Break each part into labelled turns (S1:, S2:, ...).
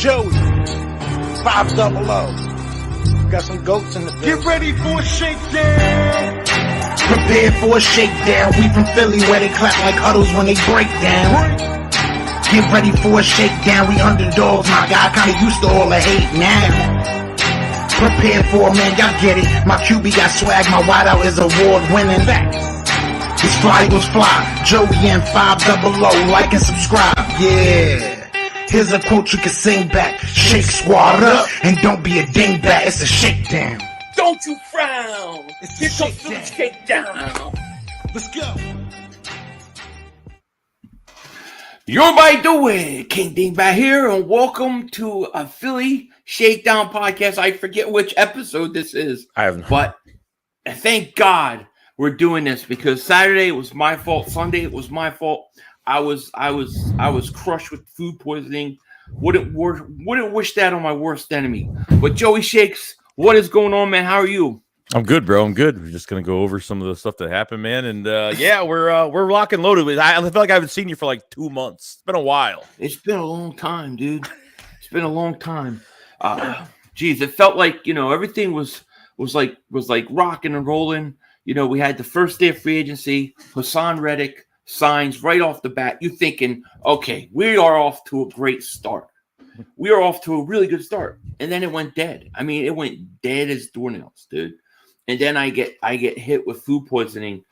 S1: Joey, 500. Got some goats in the building.
S2: Get ready for a shakedown.
S3: Prepare for a shakedown. We from Philly where they clap like huddles when they break down. Get ready for a shakedown. We underdogs, my guy. Kinda used to all the hate now. Prepare for it, man. Y'all get it. My QB got swag. My wideout is award winning. His fly was fly. Joey and 500. Like and subscribe. Yeah. Here's a quote you can sing back. Shake squad up and don't be a dingbat. It's a shakedown.
S4: Don't you frown.
S3: Here comes the
S4: Shakedown.
S1: Let's go.
S4: Yo, by the way, King Dingbat here, and welcome to a Philly Shakedown podcast. I forget which episode this is.
S5: I haven't.
S4: But thank God we're doing this because Saturday it was my fault. Sunday it was my fault. I was crushed with food poisoning. Wouldn't wish that on my worst enemy. But JoeyShakes, what is going on, man? How are you?
S5: I'm good, bro. I'm good. We're just gonna go over some of the stuff that happened, man. And yeah, we're lock and loaded. I feel like I haven't seen you for like 2 months. It's been a while.
S4: It's been a long time, dude. It's been a long time. Geez, it felt like everything was like rocking and rolling. We had the first day of free agency. Reddick signs right off the bat. You thinking, okay, we are off to a great start. We are off to a really good start, and then it went dead. I mean, it went dead as doornails, dude. And then I get hit with food poisoning,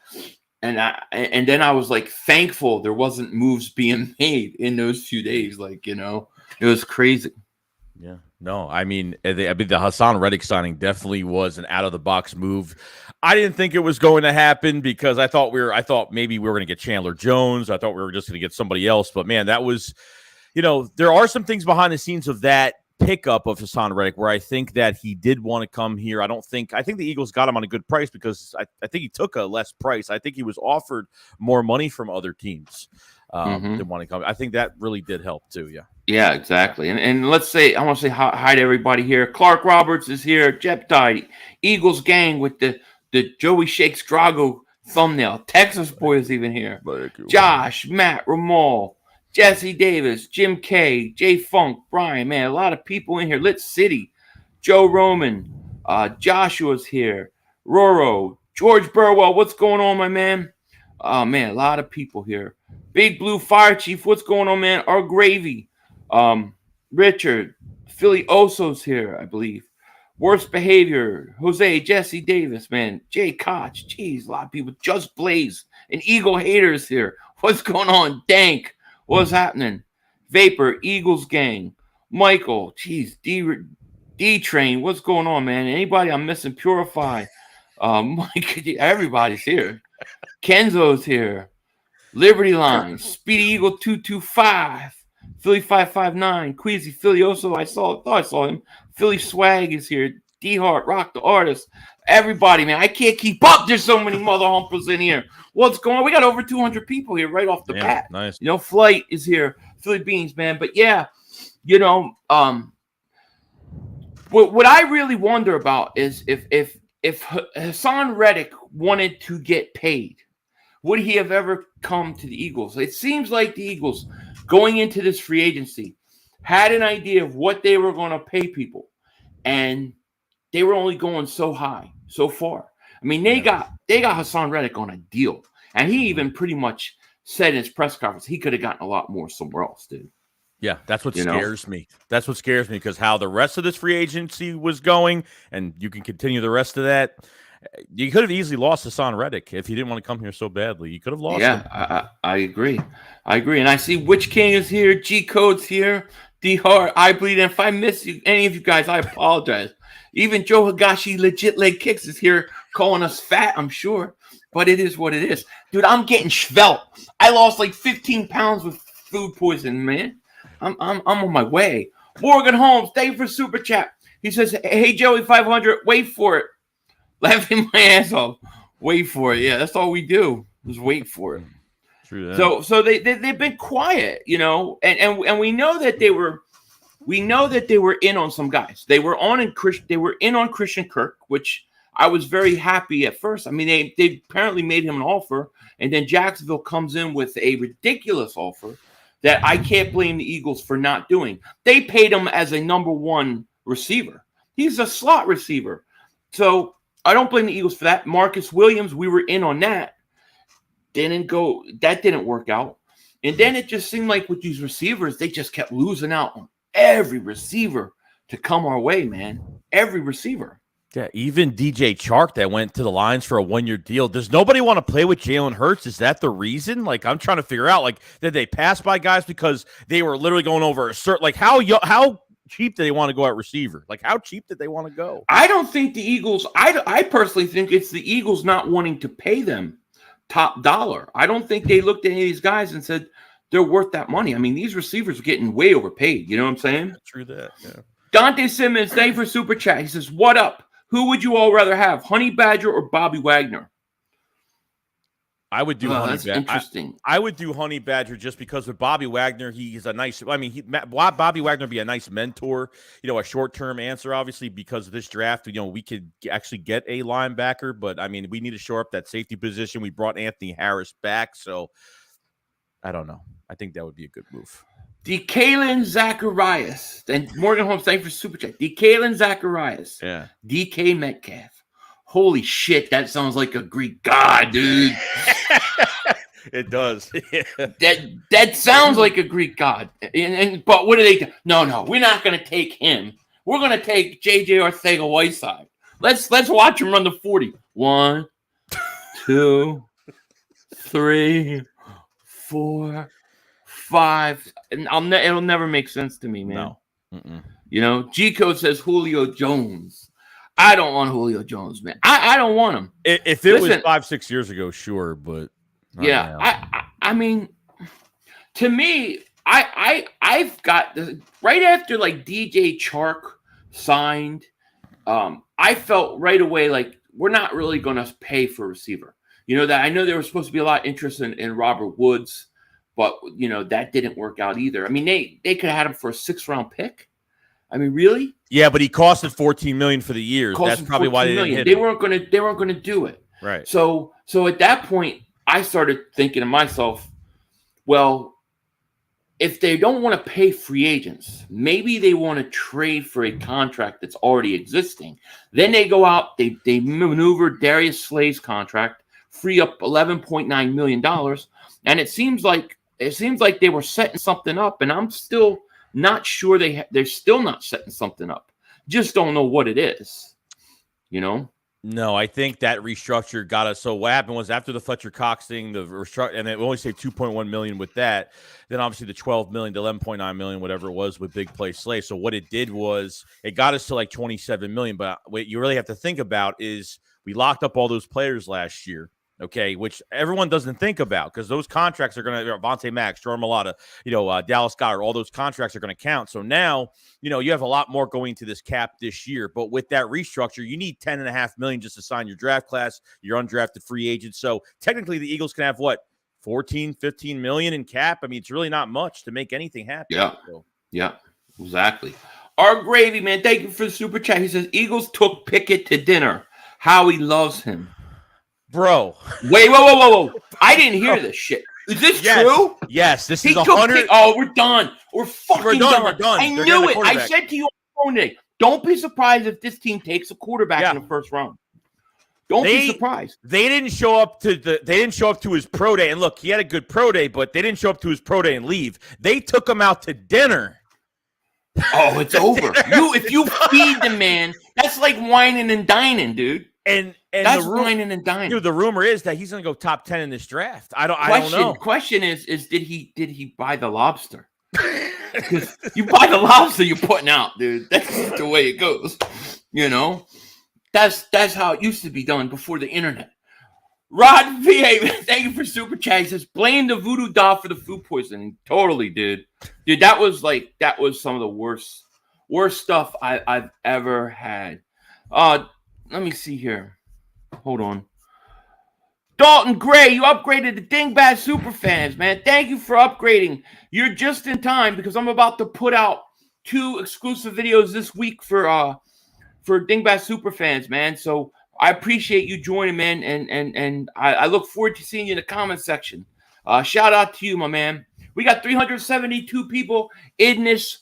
S4: and then I was like thankful there wasn't moves being made in those few days. Like it was crazy.
S5: Yeah, no, I mean the Reddick signing definitely was an out of the box move. I didn't think it was going to happen because I thought maybe we were going to get Chandler Jones. I thought we were just going to get somebody else. But man, that was, there are some things behind the scenes of that pickup of Reddick where I think that he did want to come here. I think the Eagles got him on a good price because I think he took a less price. I think he was offered more money from other teams that want to come. I think that really did help too. Yeah.
S4: Yeah, exactly. And let's say, I want to say hi to everybody here. Clark Roberts is here. Jep Dye, Eagles gang with the JoeyShakes Drago thumbnail. Texas boy is even here. Josh, Matt, Ramal, Jesse Davis, Jim K, Jay Funk, Brian, man, a lot of people in here. Lit City, Joe Roman, Joshua's here. Roro, George Burwell, what's going on, my man? Oh, man, a lot of people here. Big Blue Fire Chief, what's going on, man? Our Gravy. Richard, Philly Oso's here, I believe. Worst Behavior, Jose, Jesse Davis, man. Jay Koch, jeez, a lot of people. Just Blaze, and Eagle Haters here. What's going on? Dank, what's happening? Vapor, Eagles Gang. Michael, jeez, D-Train, what's going on, man? Anybody I'm missing? Purify. Mike, everybody's here. Kenzo's here. Liberty Line, Speedy Eagle 225. Philly 559, Queasy, Philly Oso, I thought I saw him. Philly Swag is here. D-Hart, Rock the Artist. Everybody, man, I can't keep up. There's so many mother humpers in here. What's going on? We got over 200 people here right off the bat.
S5: Nice.
S4: Flight is here. Philly Beans, man. But yeah, what I really wonder about is if Reddick wanted to get paid, would he have ever come to the Eagles? It seems like the Eagles, going into this free agency, had an idea of what they were going to pay people, and they were only going so high, so far. I mean, they got Reddick on a deal, and he even pretty much said in his press conference he could have gotten a lot more somewhere else, dude.
S5: Yeah, that's what scares me. That's what scares me because how the rest of this free agency was going, and you can continue the rest of that. You could have easily lost Reddick if he didn't want to come here so badly. You could have lost him.
S4: I agree. And I see Witch King is here. G Code's here. D Hart, I Bleed. And if I miss any of you guys, I apologize. Even Joe Higashi, Legit Leg Kicks, is here calling us fat, I'm sure. But it is what it is. Dude, I'm getting svelte. I lost like 15 pounds with food poisoning, man. I'm on my way. Morgan Holmes, thank you for Super Chat. He says, hey, Joey 500, wait for it. Laughing my ass off. Wait for it. Yeah, that's all we do. Just wait for it.
S5: True that.
S4: So they've been quiet, and we know that they were in on some guys. They were in on Christian Kirk, which I was very happy at first. I mean, they apparently made him an offer, and then Jacksonville comes in with a ridiculous offer that I can't blame the Eagles for not doing. They paid him as a number 1 receiver. He's a slot receiver. So I don't blame the Eagles for that. Marcus Williams, we were in on that. That didn't work out. And then it just seemed like with these receivers, they just kept losing out on every receiver to come our way, man. Every receiver.
S5: Yeah, even DJ Chark that went to the Lions for a 1-year deal. Does nobody want to play with Jalen Hurts? Is that the reason? Like, I'm trying to figure out, like, did they pass by guys because they were literally going over a certain, like, how cheap did they want to go at receiver? Like, how cheap did they want to go?
S4: I don't think the Eagles, I personally think it's the Eagles not wanting to pay them top dollar. I don't think they looked at any of these guys and said they're worth that money. I mean, these receivers are getting way overpaid. You know what I'm saying?
S5: True that, yeah.
S4: Dante Simmons, thank you for Super Chat. He says, what up? Who would you all rather have, Honey Badger or Bobby Wagner?
S5: I would do Honey
S4: Badger. Interesting.
S5: I would do Honey Badger just because with Bobby Wagner, he's a nice. I mean, Bobby Wagner would be a nice mentor. You know, a short-term answer, obviously, because of this draft. You know, we could actually get a linebacker, but I mean, we need to shore up that safety position. We brought Anthony Harris back, so I don't know. I think that would be a good move.
S4: DeKalen Zacharias. And Morgan Holmes, thank you for Super Chat. DeKalen Zacharias.
S5: Yeah.
S4: DK Metcalf. Holy shit, that sounds like a Greek god, dude.
S5: It does.
S4: That sounds like a Greek god. But what do they do? No, we're not going to take him. We're going to take J.J. Arcega-Whiteside. Let's watch him run the 40. 1, 2, 3, 4, 5. And it'll never make sense to me, man.
S5: No. Mm-mm.
S4: You know, G-Code says Julio Jones. I don't want Julio Jones, man. I don't want him.
S5: If it was 5-6 years ago, sure, but
S4: yeah,
S5: now.
S4: I mean, to me, I've got right after like DJ Chark signed, I felt right away like we're not really going to pay for a receiver. You know that I know there was supposed to be a lot of interest in Robert Woods, but you know that didn't work out either. I mean, they could have had him for a 6th-round pick. I mean, really?
S5: Yeah, but he costed $14 million for the year. That's probably why they didn't hit
S4: They weren't going to do it.
S5: Right.
S4: So at that point, I started thinking to myself, well, if they don't want to pay free agents, maybe they want to trade for a contract that's already existing. Then they go out, they maneuver Darius Slay's contract, free up $11.9 million, and it seems like they were setting something up, and I'm still not sure they're still not setting something up. Just don't know what it is, you know?
S5: No, I think that restructure got us. So what happened was after the Fletcher Cox thing, the restructure, and it only saved $2.1 million with that. Then obviously the $12 million to $11.9 million, whatever it was, with Big Play Slay. So what it did was it got us to like $27 million. But what you really have to think about is we locked up all those players last year. Okay, which everyone doesn't think about because those contracts are going to Vontae Max, Jordan Mailata, Dallas Goedert, all those contracts are going to count. So now, you have a lot more going to this cap this year. But with that restructure, you need $10.5 million just to sign your draft class, your undrafted free agents. So technically, the Eagles can have what, 14, 15 million in cap? I mean, it's really not much to make anything happen.
S4: Yeah, yeah, exactly. Our Gravy, man, thank you for the super chat. He says Eagles took Pickett to dinner. Howie loves him.
S5: Bro.
S4: Wait, whoa. I didn't hear this shit. Is this true?
S5: Yes, this is
S4: 100. Oh, we're done. We're fucking done.
S5: We're done.
S4: I knew it. I said to you on the phone today, don't be surprised if this team takes a quarterback in the first round. Don't be surprised.
S5: They didn't show up to his pro day. And look, he had a good pro day, but they didn't show up to his pro day and leave. They took him out to dinner.
S4: Oh, it's over. If you feed the man, that's like whining and dining, dude.
S5: And
S4: that's whining and dining.
S5: Dude, the rumor is that he's going to go top 10 in this draft. I don't know.
S4: Question is did he buy the lobster? Because you buy the lobster, you're putting out, dude. That's the way it goes. That's how it used to be done before the internet. Rod VA, thank you for super chat. He says blame the voodoo doll for the food poisoning. Totally, dude. Dude, that was some of the worst stuff I've ever had. Let me see here. Hold on. Dalton Gray, you upgraded to Dingbat Superfans, man. Thank you for upgrading. You're just in time because I'm about to put out 2 exclusive videos this week for Dingbat Superfans, man. So I appreciate you joining, man, and I look forward to seeing you in the comment section. Shout out to you, my man. We got 372 people in this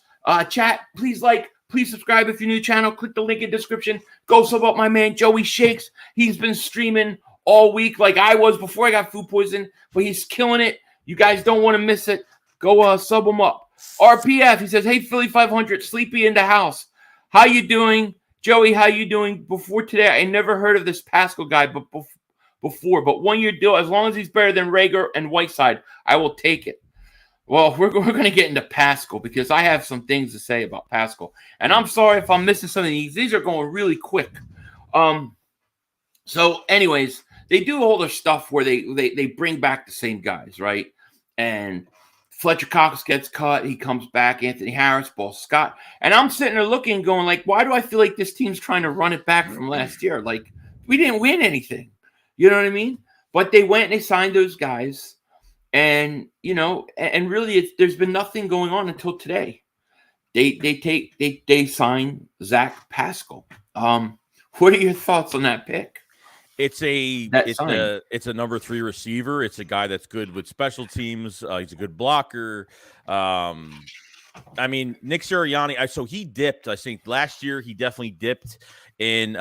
S4: chat. Please please subscribe if you're new to the channel. Click the link in the description. Go sub up my man, Joey Shakes. He's been streaming all week like I was before I got food poisoning, but he's killing it. You guys don't want to miss it. Go sub him up. RPF, he says, hey, Philly 500, Sleepy in the house. How you doing? Joey, how you doing? Before today, I never heard of this Pascal guy before, but 1 year deal, as long as he's better than Reagor and Whiteside, I will take it. Well, we're going to get into Pascal because I have some things to say about Pascal. And I'm sorry if I'm missing some of these. These are going really quick. So anyways, they do all their stuff where they bring back the same guys, right? And Fletcher Cox gets cut. He comes back. Anthony Harris, Ball Scott. And I'm sitting there looking, going like, why do I feel like this team's trying to run it back from last year? Like, we didn't win anything. You know what I mean? But they went and they signed those guys. And, you know, and really there's been nothing going on until today. They sign Zach Pascal. What are your thoughts on that pick?
S5: It's a number 3 receiver. It's a guy that's good with special teams. He's a good blocker. I mean, Nick Sirianni. So he dipped. I think last year he definitely dipped in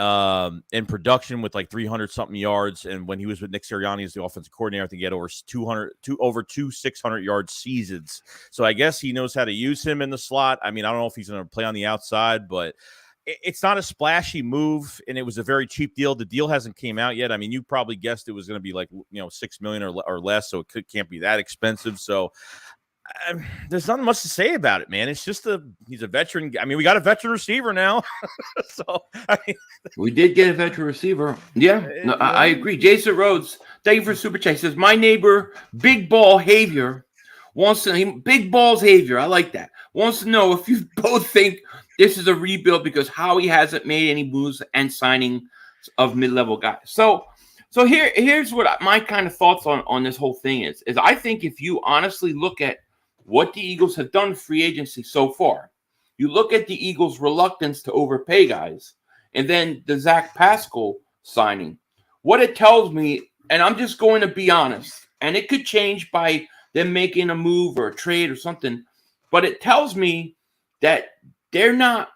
S5: production with like 300 something yards. And when he was with Nick Sirianni as the offensive coordinator, I think he had over 2 600-yard seasons. So I guess he knows how to use him in the slot. I mean, I don't know if he's going to play on the outside, but it's not a splashy move, and it was a very cheap deal. The deal hasn't came out yet. I mean, you probably guessed it was going to be like, you know, $6 million or less, so it can't be that expensive. So there's nothing much to say about it, man. It's just he's a veteran. I mean, we got a veteran receiver now. So I mean, we
S4: did get a veteran receiver. Yeah, no, I agree. Jason Rhodes, thank you for super chat. He says, my neighbor, Big Ball Havier, Big Balls Havier, I like that, wants to know if you both think this is a rebuild because Howie hasn't made any moves and signing of mid-level guys. So here's what my kind of thoughts on this whole thing is I think if you honestly look at what the Eagles have done free agency so far, you look at the Eagles' reluctance to overpay guys, and then the Zach Pascal signing, what it tells me, and I'm just going to be honest, and it could change by them making a move or a trade or something, but it tells me that they're not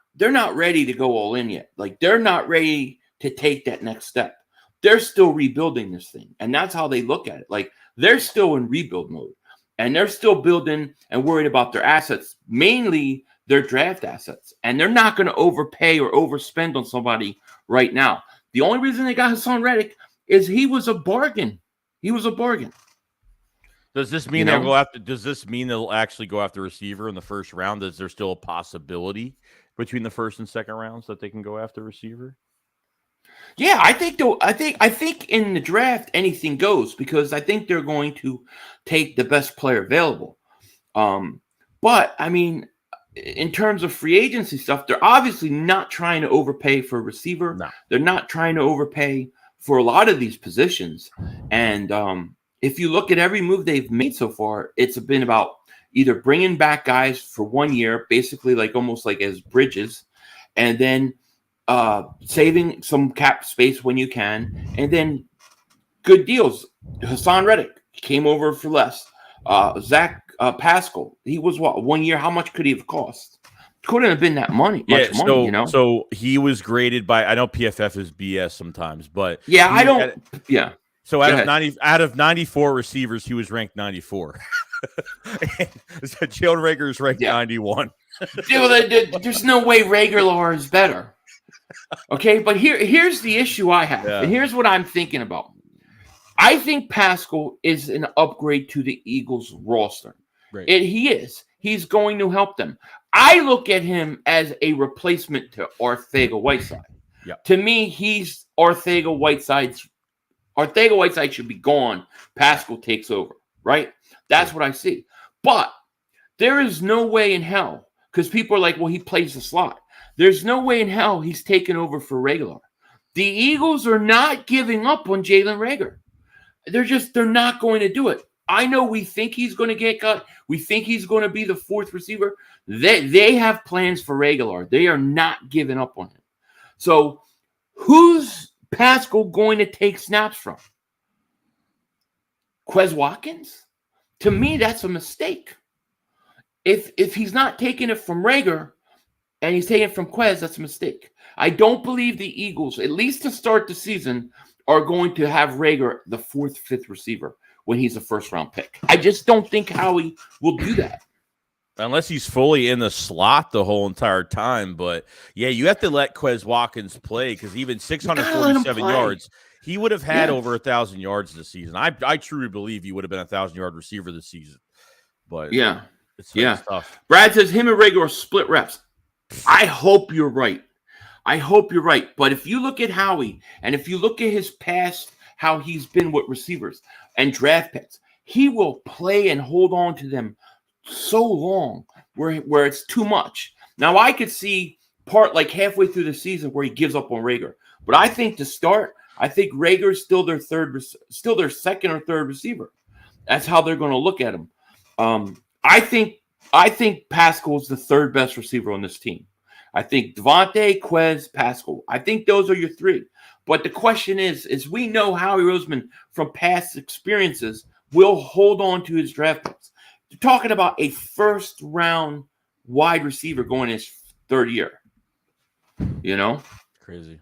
S4: ready to go all in yet. Like, they're not ready to take that next step. They're still rebuilding this thing. And that's how they look at it. Like, they're still in rebuild mode. And they're still building and worried about their assets, mainly their draft assets. And they're not going to overpay or overspend on somebody right now. The only reason they got Hassan Reddick is he was a bargain. He was a bargain.
S5: Does this mean they'll go after? Does this mean they'll actually go after receiver in the first round? Is there still a possibility between the first and second rounds that they can go after receiver?
S4: Yeah, I think in the draft anything goes because I think they're going to take the best player available. But I mean, in terms of free agency stuff, they're obviously not trying to overpay for a receiver. No. They're not trying to overpay for a lot of these positions. And if you look at every move they've made so far, it's been about either bringing back guys for 1 year, basically like almost like as bridges, and then saving some cap space when you can, and then good deals. Hassan Reddick came over for less. Zach Pascal, he was what, 1 year? How much could he have cost? Couldn't have been that money. You know.
S5: So he was graded by. I know PFF is BS sometimes, but
S4: yeah, I don't. Yeah.
S5: So out of 94 receivers, he was ranked 94. Jalen Reagor is ranked 91.
S4: There's no way Reagor is better. Okay, but here's the issue I have, and here's what I'm thinking about. I think Pascal is an upgrade to the Eagles roster. Right. He is. He's going to help them. I look at him as a replacement to Arcega-Whiteside. Yep. To me, he's Arcega-Whiteside should be gone. Pascal takes over, right? That's what I see. But there is no way in hell, because people are like, well, he plays the slot. There's no way in hell he's taking over for Reagor. The Eagles are not giving up on Jalen Reagor. They're not going to do it. I know we think he's going to get cut. We think he's going to be the fourth receiver. They have plans for Reagor. They are not giving up on him. So who's Pascal going to take snaps from? Quez Watkins? To me, that's a mistake. if he's not taking it from Reagor and he's taking it from Quez, that's a mistake. I don't believe the Eagles, at least to start the season, are going to have Reagor the 4th, 5th receiver when he's a first-round pick. I just don't think Howie will do that.
S5: Unless he's fully in the slot the whole entire time. But, yeah, you have to let Quez Watkins play because even 647 yards, he would have had over 1,000 yards this season. I truly believe he would have been a 1,000-yard receiver this season. But it's tough.
S4: Brad says him and Reagor split reps. I hope you're right. But if you look at Howie and if you look at his past, how he's been with receivers and draft picks, he will play and hold on to them so long where it's too much. Now, I could see part like halfway through the season where he gives up on Reagor. But I think to start, I think Reagor is still their second or third receiver. That's how they're going to look at him. I think Pascal's the third best receiver on this team. I think Devontae, Quez, Pascal. I think those are your three. But the question is we know Howie Roseman from past experiences will hold on to his draft picks. You're talking about a first-round wide receiver going his third year. You know?
S5: Crazy.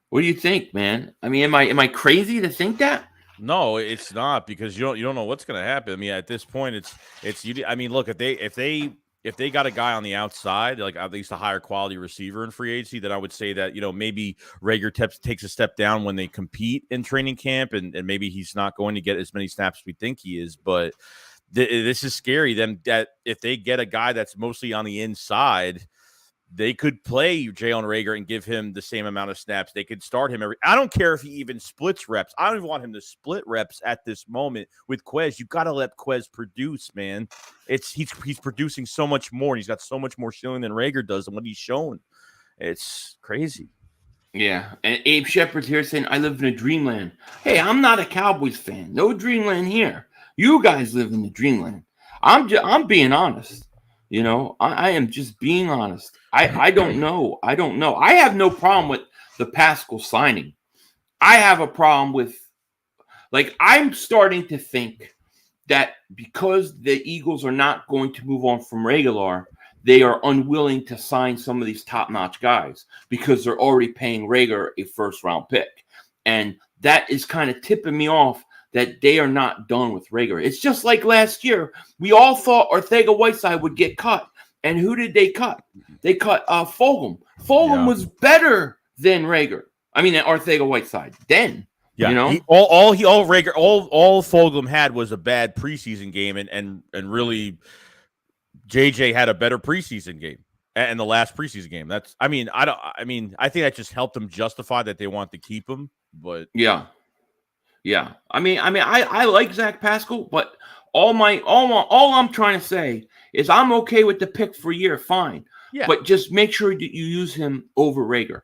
S4: What do you think, man? I mean, am I crazy to think that?
S5: No, it's not because you don't know what's going to happen. I mean, at this point, it's you. I mean, look, if they got a guy on the outside, like at least a higher quality receiver in free agency, then I would say that maybe Reagor takes a step down when they compete in training camp, and maybe he's not going to get as many snaps as we think he is. But this is scary. That if they get a guy that's mostly on the inside, they could play Jalen Reagor and give him the same amount of snaps. They could start him I don't care if he even splits reps. I don't even want him to split reps at this moment with Quez. You got to let Quez produce, man. He's producing so much more. And he's got so much more ceiling than Reagor does and what he's shown. It's crazy.
S4: Yeah, and Abe Shepard's here saying, I live in a dreamland. Hey, I'm not a Cowboys fan. No dreamland here. You guys live in the dreamland. I'm being honest. I am just being honest. I don't know. I have no problem with the Pascal signing. I have a problem with, I'm starting to think that because the Eagles are not going to move on from Reagor, they are unwilling to sign some of these top-notch guys because they're already paying Reagor a first-round pick. And that is kind of tipping me off that they are not done with Reagor. It's just like last year. We all thought Ortega-Whiteside would get cut. And who did they cut? They cut Fulgham. Fulgham was better than Reagor. I mean, Ortega-Whiteside then.
S5: Yeah, all Fulgham had was a bad preseason game, and really, JJ had a better preseason game and the last preseason game. I think that just helped them justify that they want to keep him. But
S4: yeah. I mean, I like Zach Pascal, but all I'm trying to say is I'm okay with the pick for a year, fine. Yeah. But just make sure that you use him over Reagor.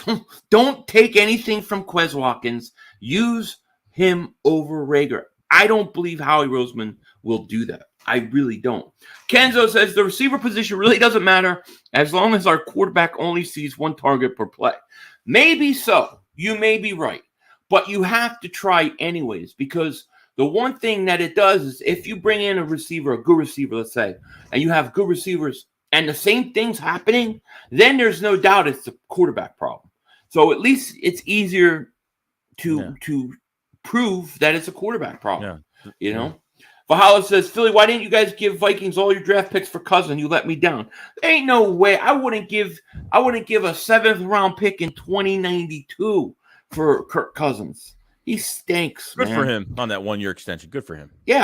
S4: Yeah. Don't take anything from Quez Watkins. Use him over Reagor. I don't believe Howie Roseman will do that. I really don't. Kenzo says the receiver position really doesn't matter as long as our quarterback only sees one target per play. Maybe so. You may be right. But you have to try anyways, because the one thing that it does is if you bring in a good receiver, let's say, and you have good receivers and the same thing's happening, then there's no doubt it's the quarterback problem. So at least it's easier to prove that it's a quarterback problem. Yeah. Valhalla says, Philly, why didn't you guys give Vikings all your draft picks for Cousin? You let me down. There ain't no way. I wouldn't give a 7th round pick in 2092 for Kirk Cousins. He stinks.
S5: Good for him on that 1-year extension. Good for him.
S4: Yeah,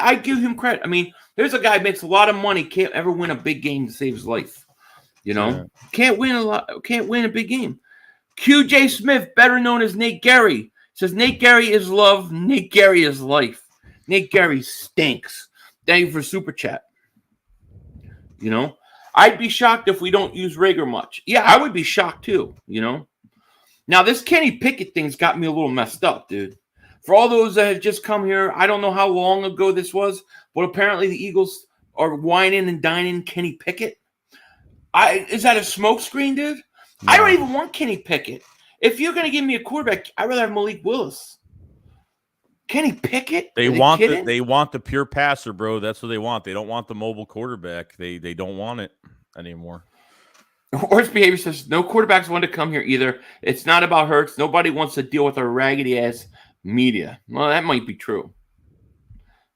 S4: I give him credit. I mean, there's a guy who makes a lot of money, can't ever win a big game to save his life. Can't win a big game. QJ Smith, better known as Nate Gary, says Nate Gary is love, Nate Gary is life. Nate Gary stinks. Thank you for super chat. I'd be shocked if we don't use Reagor much. Yeah, I would be shocked too, Now, this Kenny Pickett thing's got me a little messed up, dude. For all those that have just come here, I don't know how long ago this was, but apparently the Eagles are whining and dining Kenny Pickett. Is that a smokescreen, dude? No. I don't even want Kenny Pickett. If you're going to give me a quarterback, I'd rather have Malik Willis. Kenny Pickett?
S5: They want the pure passer, bro. That's what they want. They don't want the mobile quarterback. They don't want it anymore.
S4: Worst behavior says no quarterbacks want to come here either. It's not about Hurts. Nobody wants to deal with our raggedy ass media. Well, that might be true.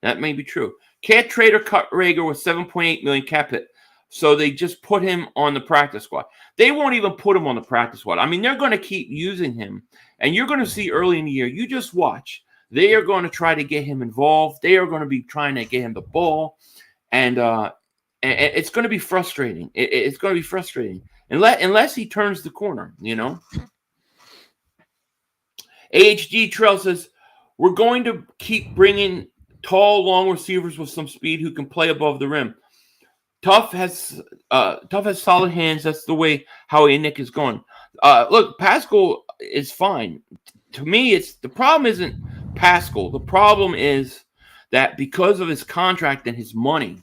S4: That may be true. Can't trade or cut Reagor with $7.8 million cap hit. So they just put him on the practice squad. They won't even put him on the practice squad. I mean, they're going to keep using him. And you're going to see early in the year, you just watch. They are going to try to get him involved. They are going to be trying to get him the ball. And it's going to be frustrating. It's going to be frustrating. Unless he turns the corner, you know. AHG Trail says, we're going to keep bringing tall, long receivers with some speed who can play above the rim. Tough has solid hands. That's the way Howie and Nick is going. Look, Pascal is fine. To me, the problem isn't Pascal. The problem is that because of his contract and his money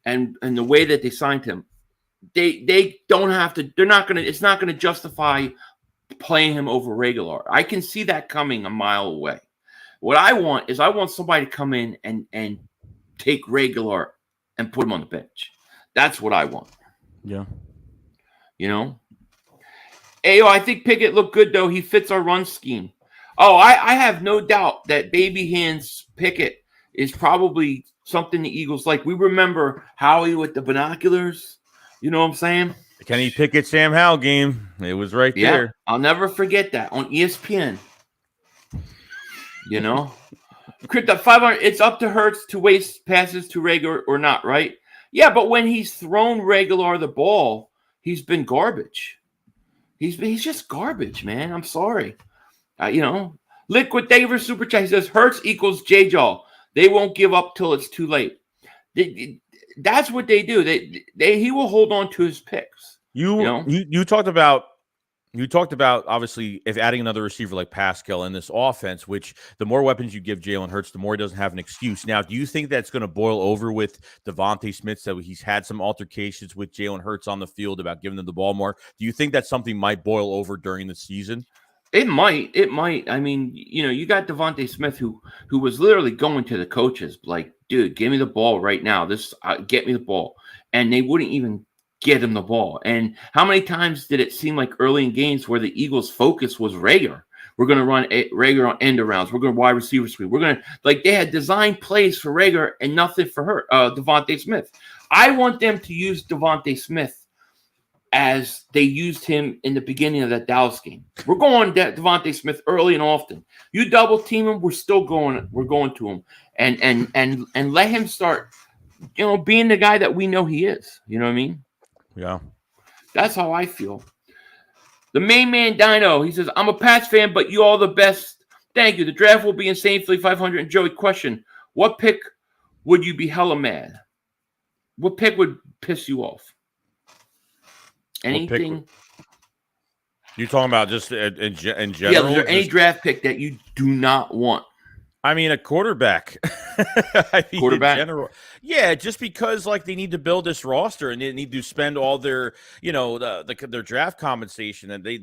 S4: and the way that they signed him, they don't have to. They're not gonna. It's not gonna justify playing him over Reagor. I can see that coming a mile away. What I want is somebody to come in and take Reagor and put him on the bench. That's what I want.
S5: Yeah.
S4: You know? Ayo, I think Pickett looked good, though. He fits our run scheme. Oh, I have no doubt that baby hands Pickett is probably something the Eagles like. We remember Howie with the binoculars. You know what I'm saying?
S5: The Kenny Pickett, Sam Howell game. It was right there.
S4: I'll never forget that on ESPN. You know? Crypto 500, it's up to Hurts to waste passes to Reagor or not, right? Yeah, but when he's thrown Reagor the ball, he's been garbage. He's just garbage, man. I'm sorry. You know, Liquid Daver Super Chat says Hurts equals J-Jaw. They won't give up till it's too late. That's what they do. He will hold on to his picks.
S5: You talked about obviously if adding another receiver like Pascal in this offense, which the more weapons you give Jalen Hurts, the more he doesn't have an excuse. Now, do you think that's going to boil over with Devontae Smith? So he's had some altercations with Jalen Hurts on the field about giving them the ball more. Do you think that something might boil over during the season?
S4: It might. I mean, you know, you got Devontae Smith who was literally going to the coaches like, dude, give me the ball right now. Get me the ball. And they wouldn't even get him the ball. And how many times did it seem like early in games where the Eagles' focus was Reagor? We're going to run Reagor on end arounds. We're going to wide receiver screen. We're going to they had designed plays for Reagor and nothing for Devontae Smith. I want them to use Devontae Smith as they used him in the beginning of that Dallas game. We're going to Devontae Smith early and often. You double team him, we're going to him and let him start, you know, being the guy that we know he is. You know what I mean?
S5: Yeah.
S4: That's how I feel. The main man Dino, he says, I'm a Pats fan, but you all the best. Thank you. The draft will be insane. Philly 500. And Joey, question. What pick would you be hella mad? What pick would piss you off? Anything?
S5: You talking about just in general?
S4: Yeah, is there any draft pick that you do not want?
S5: I mean, a quarterback.
S4: Quarterback?
S5: In general. Yeah, just because like they need to build this roster and they need to spend all their, you know, their draft compensation, and they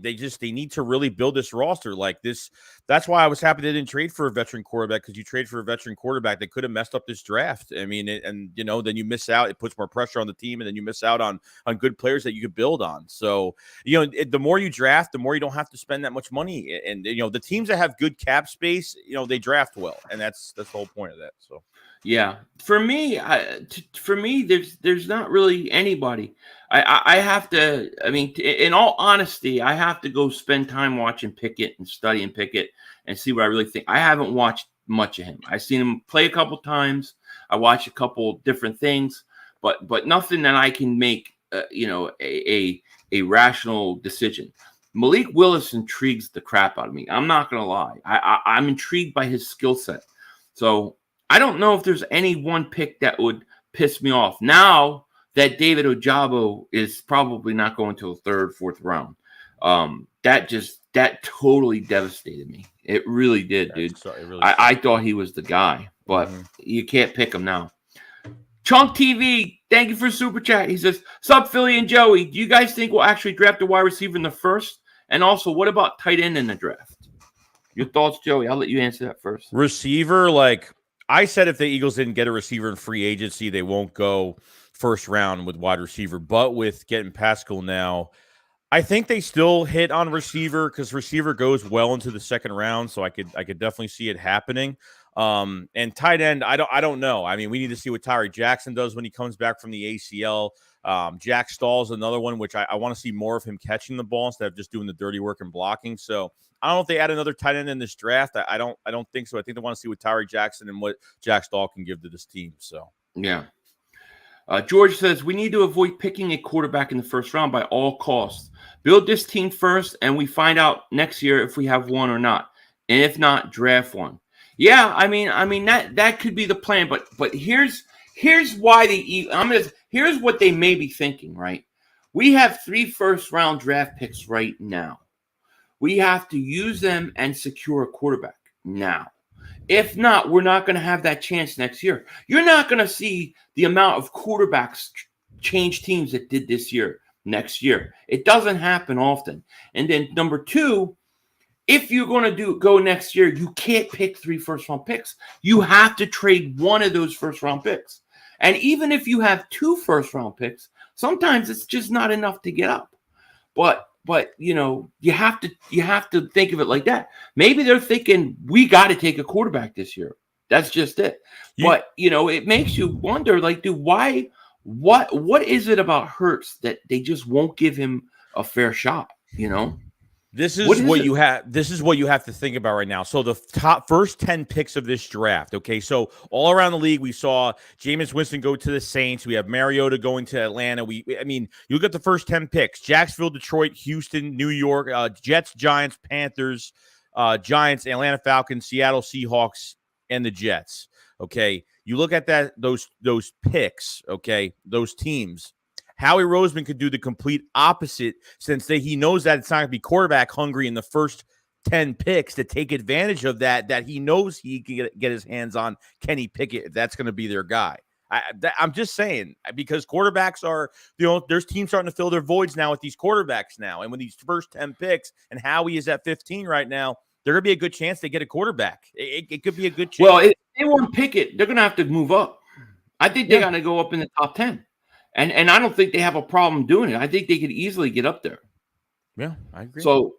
S5: need to really build this roster like this. That's why I was happy they didn't trade for a veteran quarterback, because you trade for a veteran quarterback, they could have messed up this draft. I mean, and you know, then you miss out. It puts more pressure on the team, and then you miss out on good players that you could build on. So, you know, the more you draft, the more you don't have to spend that much money. And you know, the teams that have good cap space, you know, they draft well. And that's the whole point of that. So,
S4: yeah, for me, there's not really anybody. I have to. I mean, in all honesty, I have to go spend time watching Pickett and studying Pickett and see what I really think. I haven't watched much of him. I've seen him play a couple times. I watched a couple different things, but nothing that I can make you know, a rational decision. Malik Willis intrigues the crap out of me. I'm not going to lie. I'm intrigued by his skill set. So I don't know if there's any one pick that would piss me off. Now that David Ojabo is probably not going to the third, fourth round, that totally devastated me. It really did, dude. I thought he was the guy, but you can't pick him now. Chunk TV, thank you for super chat. He says, "Sup, Philly and Joey? Do you guys think we'll actually draft a wide receiver in the first? And also, what about tight end in the draft?" Your thoughts, Joey? I'll let you answer that first.
S5: Receiver, like I said, if the Eagles didn't get a receiver in free agency, they won't go first round with wide receiver. But with getting Pascal now, I think they still hit on receiver because receiver goes well into the second round. So I could definitely see it happening. And tight end, I don't know. I mean, we need to see what Tyree Jackson does when he comes back from the ACL. Jack Stahl's another one, which I want to see more of him catching the ball instead of just doing the dirty work and blocking. So I don't know if they add another tight end in this draft. I don't think so. I think they want to see what Tyree Jackson and what Jack Stahl can give to this team. So
S4: yeah. George says we need to avoid picking a quarterback in the first round by all costs. Build this team first, and we find out next year if we have one or not. And if not, draft one. Yeah, I mean that could be the plan. But here's why here's what they may be thinking. Right, we have 3 first-round draft picks right now. We have to use them and secure a quarterback now. If not, we're not going to have that chance next year. You're not going to see the amount of quarterbacks change teams that did this year next year. It doesn't happen often. And then number 2, if you're going to go next year, you can't pick 3 first-round picks. You have to trade one of those first-round picks. And even if you have 2 first-round picks, sometimes it's just not enough to get up. But you know, you have to think of it like that. Maybe they're thinking we got to take a quarterback this year. That's just it. But you know, it makes you wonder, like, what is it about Hurts that they just won't give him a fair shot? You know, this is what you have to think about right now. So the first 10 picks of this draft. Okay, so all around the league, we saw Jameis Winston go to the Saints. We have Mariota going to Atlanta. I mean, you look at the first 10 picks: Jacksonville, Detroit, Houston, New York, Jets, Giants, Panthers, Giants, Atlanta Falcons, Seattle Seahawks, and the Jets. Okay, you look at those picks. Okay, those teams. Howie Roseman could do the complete opposite since he knows that it's not going to be quarterback hungry in the first 10 picks to take advantage of that he knows he can get his hands on Kenny Pickett if that's going to be their guy. I'm just saying, because quarterbacks are, you know, there's teams starting to fill their voids now with these quarterbacks now. And with these first 10 picks and Howie is at 15 right now, they're going to be a good chance they get a quarterback. It could be a good chance. Well, if they want Pickett, they're going to have to move up. I think they're going to go up in the top 10. And I don't think they have a problem doing it. I think they could easily get up there.
S5: Yeah, I agree.
S4: So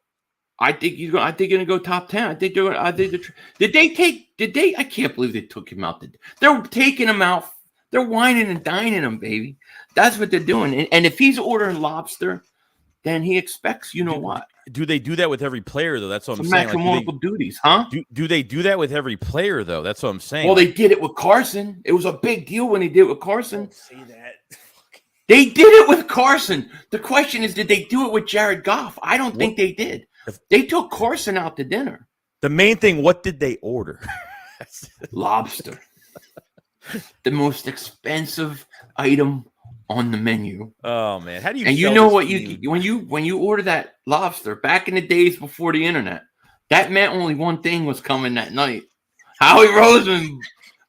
S4: I think you're going to go top 10. I think I can't believe they took him out. They're taking him out. They're whining and dining him, baby. That's what they're doing. And if he's ordering lobster, then he expects, you know what?
S5: Do they do that with every player, though? That's what I'm
S4: saying.
S5: Like,
S4: multiple duties, huh?
S5: Do they do that with every player, though? That's what I'm saying.
S4: Well, they did it with Carson. It was a big deal when they did it with Carson.
S5: Don't say that.
S4: They did it with Carson. The question is, did they do it with Jared Goff? I don't think they did. They took Carson out to dinner.
S5: The main thing, what did they order?
S4: Lobster. The most expensive item on the menu.
S5: Oh man, how do you?
S4: And you know what when you order that lobster back in the days before the internet, that meant only one thing was coming that night. Howie Roseman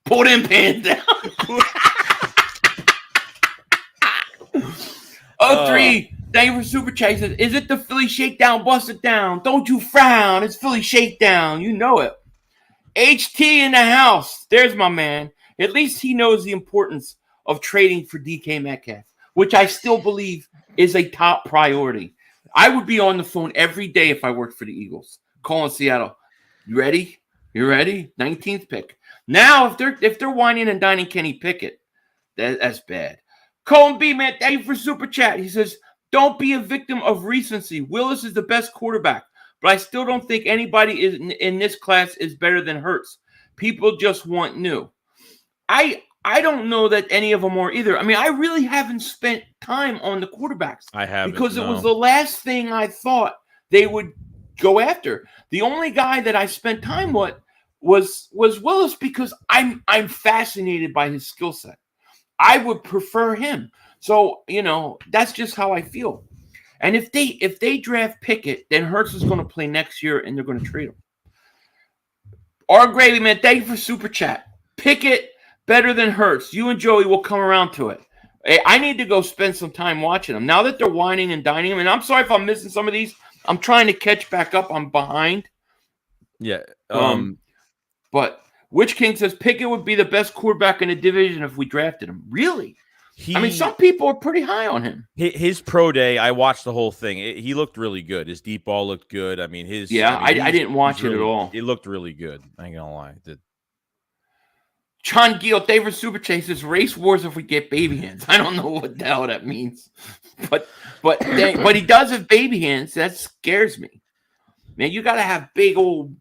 S4: pulled them pants down. 03, thank you for Super Chat. Says, is it the Philly Shakedown? Bust it down. Don't you frown. It's Philly Shakedown. You know it. HT in the house. There's my man. At least he knows the importance of trading for DK Metcalf, which I still believe is a top priority. I would be on the phone every day if I worked for the Eagles, calling Seattle. You ready? You ready? 19th pick. Now, if they're whining and dining Kenny Pickett, that's bad. Colin B, man, thank you for Super Chat. He says, don't be a victim of recency. Willis is the best quarterback, but I still don't think anybody in this class is better than Hurts. People just want new. I don't know that any of them are either. I mean, I really haven't spent time on the quarterbacks.
S5: I haven't.
S4: Because it was the last thing I thought they would go after. The only guy that I spent time with was Willis because I'm fascinated by his skill set. I would prefer him. So, you know, that's just how I feel. And if they draft Pickett, then Hurts is going to play next year and they're going to trade him. R. Gravy, man, thank you for Super Chat. Pickett better than Hurts. You and Joey will come around to it. I need to go spend some time watching them. Now that they're whining and dining him, and I'm sorry if I'm missing some of these. I'm trying to catch back up. I'm behind.
S5: Yeah.
S4: But Witch King says Pickett would be the best quarterback in the division if we drafted him. Really? I mean, some people are pretty high on him.
S5: His pro day, I watched the whole thing. He looked really good. His deep ball looked good. I mean,
S4: I didn't watch it
S5: really,
S4: at all.
S5: It looked really good. I ain't gonna lie.
S4: John Gill, David Super Chases, race wars if we get baby hands. I don't know what the hell that means, but he does have baby hands. That scares me. Man, you got to have big old.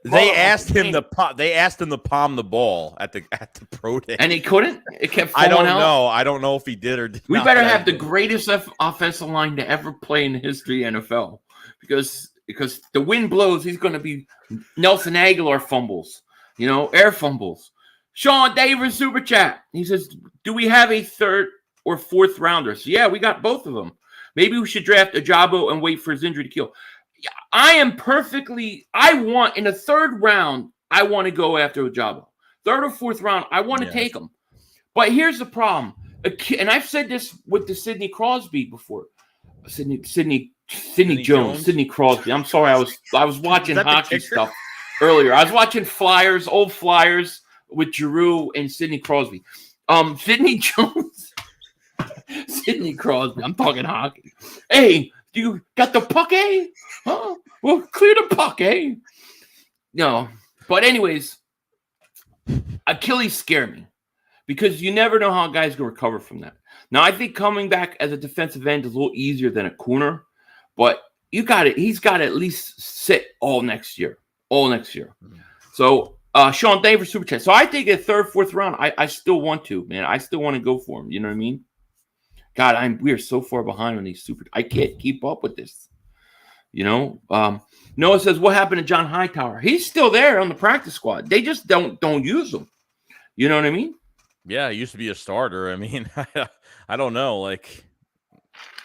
S5: They asked him to palm the ball at the pro day,
S4: and he couldn't. It kept falling out.
S5: I don't know if he did or did
S4: We
S5: not.
S4: better have the greatest offensive line to ever play in the history of NFL, because the wind blows. He's going to be Nelson Aguilar fumbles, air fumbles. Sean Davis Super Chat. He says, "Do we have a third or fourth rounder?" So yeah, we got both of them. Maybe we should draft Ajabo and wait for his injury to kill. I want in the third round, I want to go after Ajabo. Third or fourth round, I want to take him. But here's the problem. And I've said this with the Sidney Crosby before. Sidney Jones. Sidney Crosby. I'm sorry, I was watching hockey stuff earlier. I was watching old Flyers with Giroux and Sidney Crosby. Sidney Jones. Sidney Crosby. I'm talking hockey. Hey, you got the puck, eh? Huh? Well, clear the puck, eh? No. But anyways, Achilles scare me because you never know how a guy's going to recover from that. Now, I think coming back as a defensive end is a little easier than a corner, but he's got to at least sit all next year. So, Sean, thank you for Super Chat. So I think a third, fourth round, I still want to, man. I still want to go for him. You know what I mean? God, we are so far behind on these I can't keep up with this. Noah says, what happened to John Hightower? He's still there on the practice squad. They just don't use him. You know what I mean?
S5: Yeah, he used to be a starter. I mean, I don't know. Like,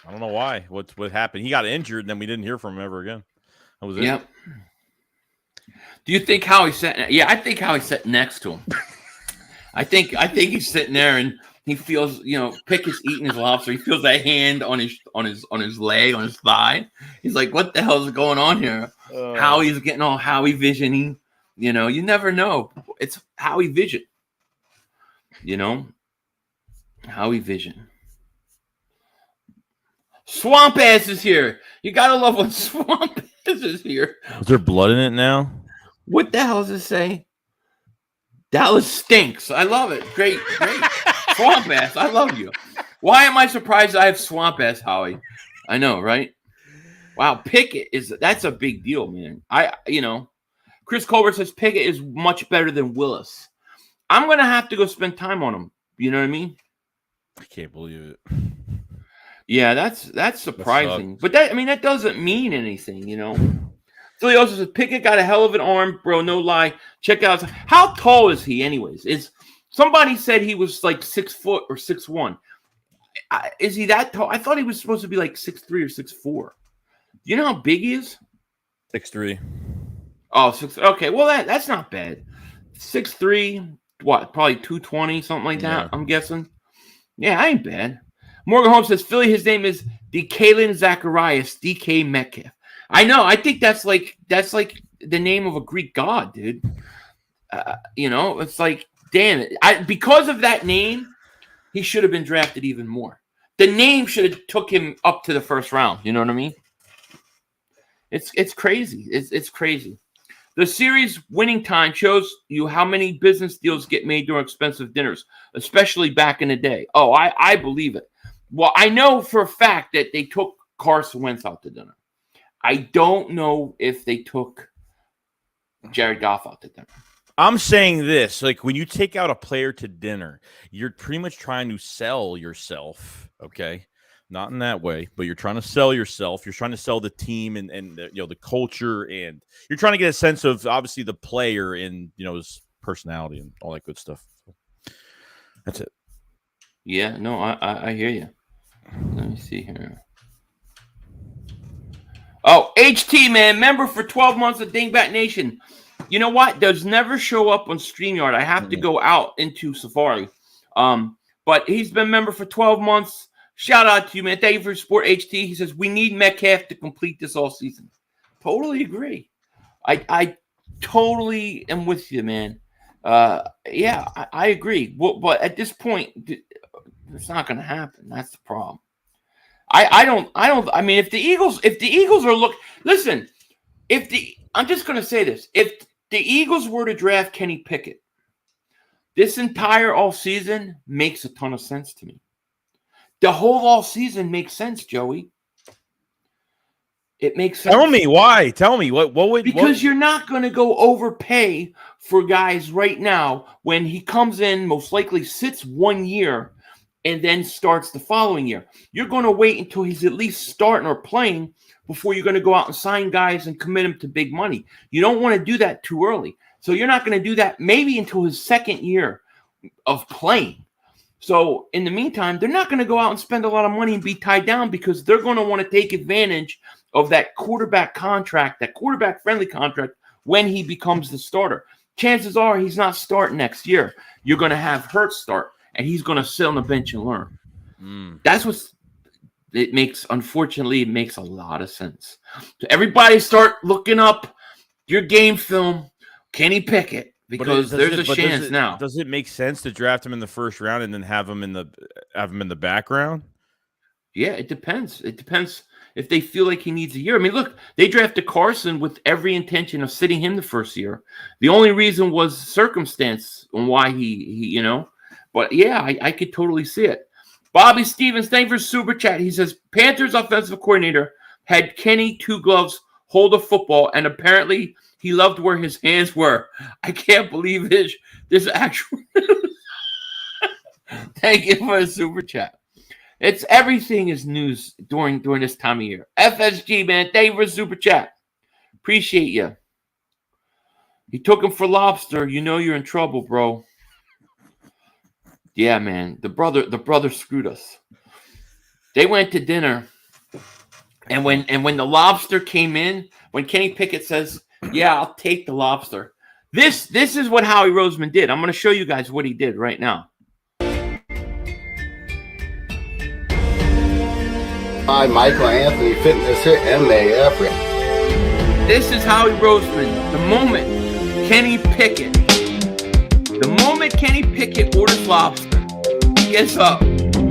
S5: I don't know why. What happened? He got injured, and then we didn't hear from him ever again. That was it.
S4: Yep. Do you think Howie's sitting? Yeah, I think Howie's sitting next to him. I think he's sitting there and he feels, Pickett's eating his lobster. He feels that hand on his leg, on his thigh. He's like, "What the hell is going on here?" Howie's getting all Howie vision-y. You never know. It's Howie vision. Howie vision. Swamp Ass is here. You gotta love when Swamp Ass is here.
S5: Is there blood in it now?
S4: What the hell does it say? Dallas stinks. I love it. Great. Swamp Ass, I love you. Why am I surprised I have Swamp Ass, Howie? I know, right? Wow, Pickett that's a big deal, man. Chris Colbert says Pickett is much better than Willis. I'm gonna have to go spend time on him. You know what I mean?
S5: I can't believe it.
S4: Yeah, that's surprising. But that doesn't mean anything, Philly also says Pickett got a hell of an arm, bro. No lie. Check out how tall is he, anyways? Somebody said he was like 6 foot or 6'1". Is he that tall? I thought he was supposed to be like 6'3" or 6'4". Do you know how big he is?
S5: 6'3".
S4: Oh, 6. Okay, well that's not bad. 6'3", what? Probably 220, something like that. Yeah. I'm guessing. Yeah, I ain't bad. Morgan Holmes says Philly. His name is DeKalen Zacharias DK Metcalf. I know. I think that's like the name of a Greek god, dude. It's like, damn it. Because of that name, he should have been drafted even more. The name should have took him up to the first round. You know what I mean? It's crazy. It's crazy. The series winning time shows you how many business deals get made during expensive dinners, especially back in the day. Oh, I believe it. Well, I know for a fact that they took Carson Wentz out to dinner. I don't know if they took Jared Goff out to dinner.
S5: I'm saying this, like when you take out a player to dinner, you're pretty much trying to sell yourself, okay? Not in that way, but you're trying to sell yourself. You're trying to sell the team and the culture, and you're trying to get a sense of obviously the player and his personality and all that good stuff. That's it.
S4: Yeah, no, I hear you. Let me see here. Oh, HT, man, member for 12 months of Dingbat Nation. You know what? Does never show up on StreamYard. I have to go out into Safari. But he's been member for 12 months. Shout out to you, man. Thank you for your support, HT. He says, we need Metcalf to complete this all season. Totally agree. I totally am with you, man. Yeah, I agree. But at this point, it's not going to happen. That's the problem. I mean, if the Eagles are listen, I'm just going to say this. If the Eagles were to draft Kenny Pickett, this entire offseason makes a ton of sense to me. The whole offseason makes sense, Joey. It makes sense.
S5: Tell me why. Tell me what would
S4: because you're not going to go overpay for guys right now when he comes in, most likely sits 1 year and then starts the following year. You're going to wait until he's at least starting or playing before you're going to go out and sign guys and commit him to big money. You don't want to do that too early. So you're not going to do that maybe until his second year of playing. So in the meantime, they're not going to go out and spend a lot of money and be tied down because they're going to want to take advantage of that quarterback contract, that quarterback-friendly contract when he becomes the starter. Chances are he's not starting next year. You're going to have Hurts start, and he's going to sit on the bench and learn. That's what it makes. Unfortunately, it makes a lot of sense. So everybody start looking up your game film, Kenny Pickett, because there's a chance now.
S5: Does it make sense to draft him in the first round and then have him in the background?
S4: Yeah, it depends. It depends if they feel like he needs a year. I mean, look, they drafted Carson with every intention of sitting him the first year. The only reason was circumstance on why he But yeah, I could totally see it. Bobby Stevens, thank you for super chat. He says Panthers offensive coordinator had Kenny Two Gloves hold a football, and apparently he loved where his hands were. I can't believe this actual. Thank you for the super chat. It's everything is news during this time of year. FSG, man, thank you for the super chat. Appreciate you. You took him for Lobster. You know you're in trouble, bro. Yeah, man. The brother screwed us. They went to dinner, and when the Lobster came in, when Kenny Pickett says, "Yeah, I'll take the Lobster," this is what Howie Roseman did. I'm going to show you guys what he did right now.
S6: Hi, Michael Anthony Fitness here, MAF.
S4: This is Howie Roseman. The moment Kenny Pickett orders Lobster, he gets up.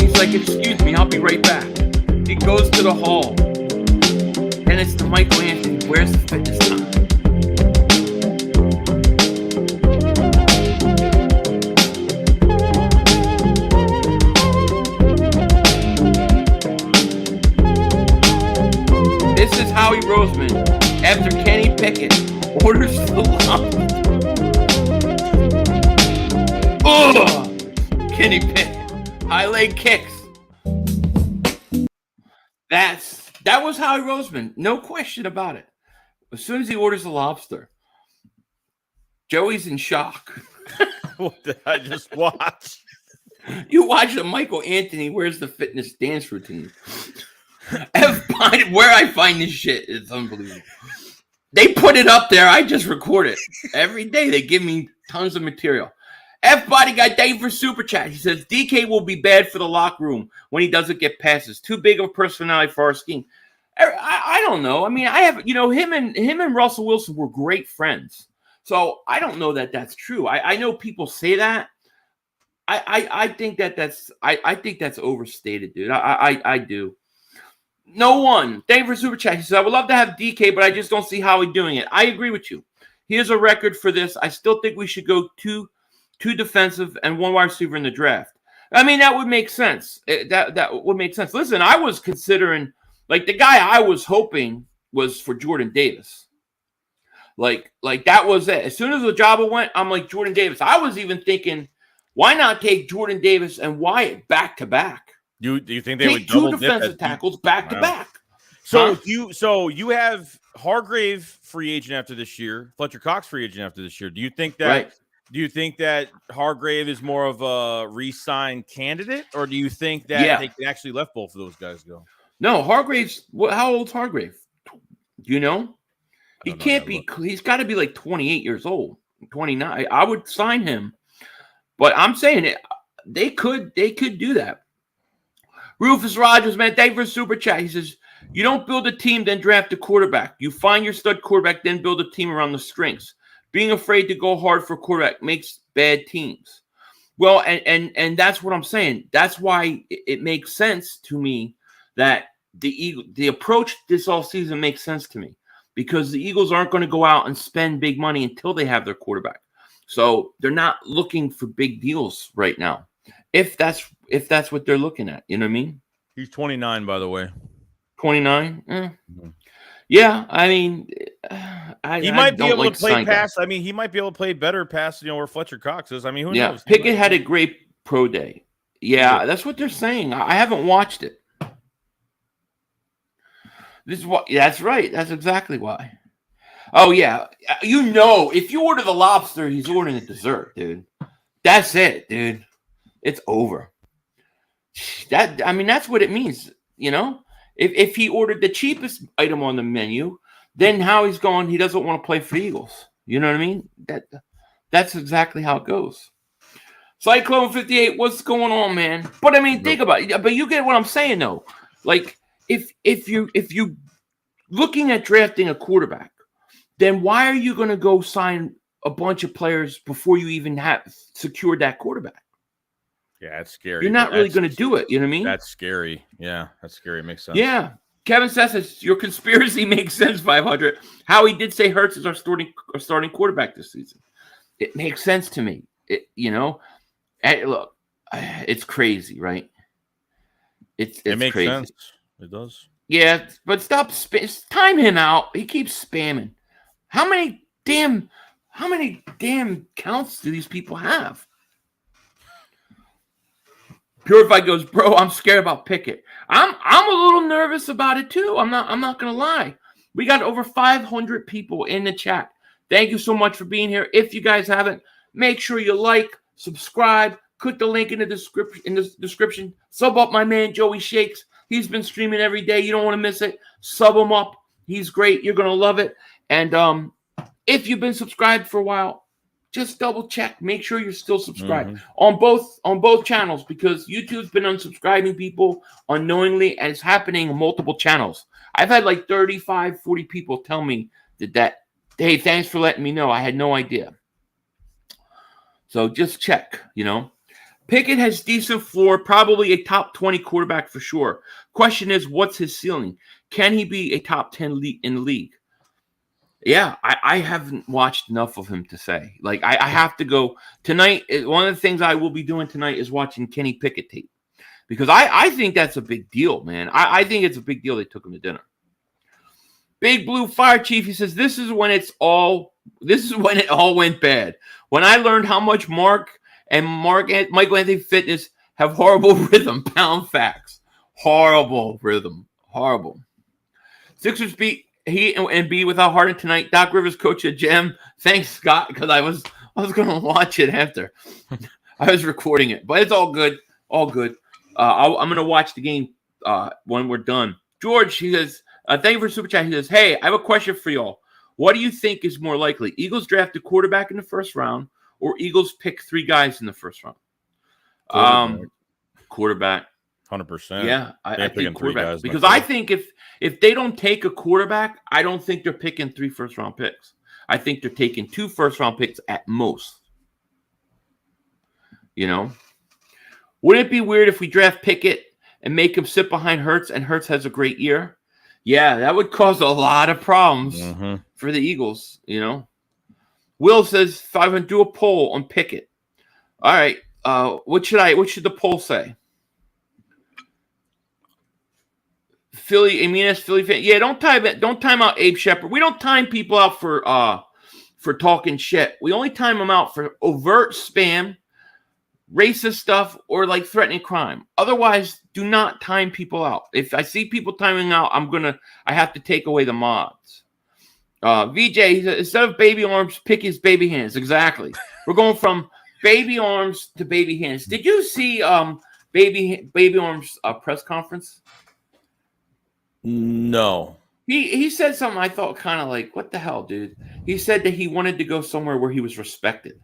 S4: He's like, "Excuse me, I'll be right back." He goes to the hall, and it's the Michael Anthony. Where's the fitness time? This is Howie Roseman after Kenny Pickett orders the Lobster. Oh, Kenny Pickett, high leg kicks. That was Howie Roseman, no question about it. As soon as he orders the Lobster, Joey's in shock.
S5: What did I just watch?
S4: You watch the Michael Anthony Where's the Fitness dance routine. Where I find this shit is unbelievable. They put it up there. I just record it. Every day they give me tons of material. F-Body got Dave for super chat. He says, DK will be bad for the locker room when he doesn't get passes. Too big of a personality for our scheme. I don't know. I mean, I have, him and Russell Wilson were great friends. So I don't know that that's true. I know people say that. I think that's overstated, dude. I do. No one. Dave for super chat. He says, I would love to have DK, but I just don't see Howie doing it. I agree with you. Here's a record for this. I still think we should go two defensive and one wide receiver in the draft. I mean, that would make sense. That would make sense. Listen, I was considering, like, the guy I was hoping was for Jordan Davis. Like that was it. As soon as the job went, I'm like, Jordan Davis. I was even thinking, why not take Jordan Davis and Wyatt back to back?
S5: Do you think they would
S4: take two
S5: double
S4: defensive tackles back to back?
S5: So you have Hargrave free agent after this year, Fletcher Cox free agent after this year. Do you think that?
S4: Right.
S5: Do you think that Hargrave is more of a re-sign candidate, or do you think that they can actually let both of those guys go?
S4: No, Hargrave's. How old's Hargrave? Do you know? He can't be. He's got to be like 28 years old, 29. I would sign him, but I'm saying it. They could do that. Rufus Rogers, man, thank you for super chat. He says, you don't build a team, then draft a quarterback. You find your stud quarterback, then build a team around the strengths. Being afraid to go hard for quarterback makes bad teams. Well, and that's what I'm saying. That's why it makes sense to me that the approach this offseason makes sense to me, because the Eagles aren't going to go out and spend big money until they have their quarterback. So they're not looking for big deals right now. If that's what they're looking at, you know what I mean?
S5: He's 29, by the way.
S4: 29? Yeah, I mean,
S5: he might be able to play pass. I mean, he might be able to play better pass, where Fletcher Cox is. I mean, who knows?
S4: Pickett had a great pro day. Yeah, that's what they're saying. I haven't watched it. This is what. That's right. That's exactly why. Oh yeah, if you order the lobster, he's ordering the dessert, dude. That's it, dude. It's over. That's what it means, If he ordered the cheapest item on the menu, then Howie's going, he doesn't want to play for the Eagles. You know what I mean? That's exactly how it goes. Cyclone 58, what's going on, man? But I mean, think about it. But you get what I'm saying, though. Like, if you looking at drafting a quarterback, then why are you going to go sign a bunch of players before you even have secured that quarterback?
S5: Yeah, that's scary.
S4: You're not really going to do it. You know what I mean?
S5: That's scary. Yeah, that's scary. It makes sense.
S4: Yeah. Kevin says your conspiracy makes sense, 500. Howie did say Hurts is our starting quarterback this season. It makes sense to me. Look, it's crazy, right? It makes crazy.
S5: Sense. It does.
S4: Yeah, but stop time him out. He keeps spamming. How many damn counts do these people have? Purified goes, bro, I'm scared about Pickett. I'm a little nervous about it too. I'm not gonna lie. We got over 500 people in the chat. Thank you so much for being here. If you guys haven't, make sure you like, subscribe, click the link in the description. Sub up my man JoeyShakes. He's been streaming every day. You don't want to miss it. Sub him up. He's great. You're gonna love it. And if you've been subscribed for a while, just double check. Make sure you're still subscribed on both channels, because YouTube's been unsubscribing people unknowingly, and it's happening on multiple channels. I've had like 35, 40 people tell me that hey, thanks for letting me know. I had no idea. So just check, Pickett has decent floor, probably a top 20 quarterback for sure. Question is, what's his ceiling? Can he be a top 10 in the league? Yeah, I haven't watched enough of him to say. Like, I have to go tonight. One of the things I will be doing tonight is watching Kenny Pickett tape, because I think that's a big deal, man. I think it's a big deal they took him to dinner. Big Blue Fire Chief, he says, this is when it all went bad. When I learned how much Michael Anthony Fitness have horrible rhythm. Pound facts. Horrible rhythm. Horrible. Sixers beat Heat and B without Harden tonight. Doc Rivers coach at Gem. Thanks, Scott, because I was going to watch it after. I was recording it, but it's all good. All good. I'm going to watch the game when we're done. George, he says, thank you for super chat. He says, hey, I have a question for y'all. What do you think is more likely? Eagles draft a quarterback in the first round, or Eagles pick 3 guys in the first round? Quarterback.
S5: 100%.
S4: Yeah, I think quarterback. Because I think if they don't take a quarterback, I don't think they're picking 3 first-round picks. I think they're taking 2 first-round picks at most. Wouldn't it be weird if we draft Pickett and make him sit behind Hurts, and Hurts has a great year? Yeah, that would cause a lot of problems for the Eagles, Will says, 500, do a poll on Pickett. All right. What should the poll say? Philly fan. Yeah, don't time out Abe Shepard. We don't time people out for talking shit. We only time them out for overt spam, racist stuff, or like threatening crime. Otherwise, do not time people out. If I see people timing out, I have to take away the mods. VJ, he said, instead of baby arms, pick his baby hands. Exactly. We're going from baby arms to baby hands. Did you see baby arms press conference?
S5: No.
S4: He said something I thought kind of like, what the hell, dude? He said that he wanted to go somewhere where he was respected.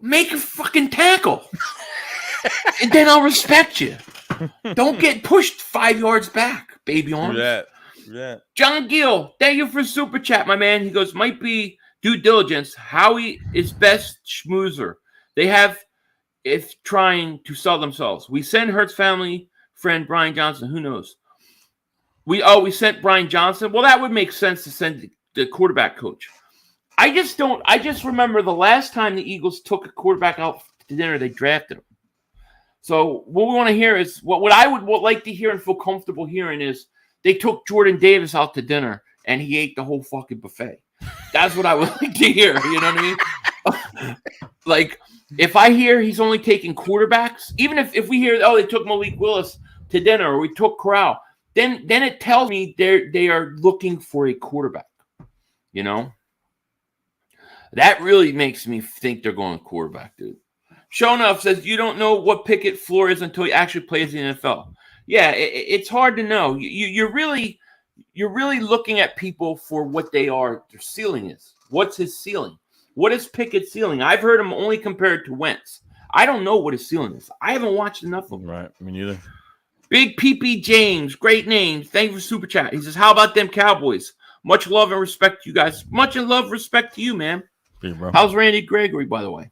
S4: Make a fucking tackle. And then I'll respect you. Don't get pushed 5 yards back, baby arms.
S5: Yeah.
S4: John Gill, thank you for super chat, my man. He goes, might be due diligence. Howie is best schmoozer. They have if trying to sell themselves. We send Hurts family friend Brian Johnson. Who knows? We sent Brian Johnson. Well, that would make sense to send the quarterback coach. I just remember the last time the Eagles took a quarterback out to dinner, they drafted him. So what we want to hear is what I would like to hear and feel comfortable hearing is they took Jordan Davis out to dinner and he ate the whole fucking buffet. That's what I would like to hear. You know what I mean? Like, if I hear he's only taking quarterbacks, even if we hear, they took Malik Willis to dinner or we took Corral, then it tells me they are looking for a quarterback. You know? That really makes me think they're going quarterback, dude. Shonuff says, you don't know what Pickett floor is until he actually plays in the NFL. Yeah, it's hard to know. You're really looking at people for what their ceiling is. What's his ceiling? What is Pickett's ceiling? I've heard him only compared to Wentz. I don't know what his ceiling is. I haven't watched enough of him.
S5: Right, me neither.
S4: Big PP James, great name. Thank you for super chat. He says, how about them Cowboys? Much love and respect to you guys. Much in love, respect to you, man.
S5: Hey, bro.
S4: How's Randy Gregory, by the way?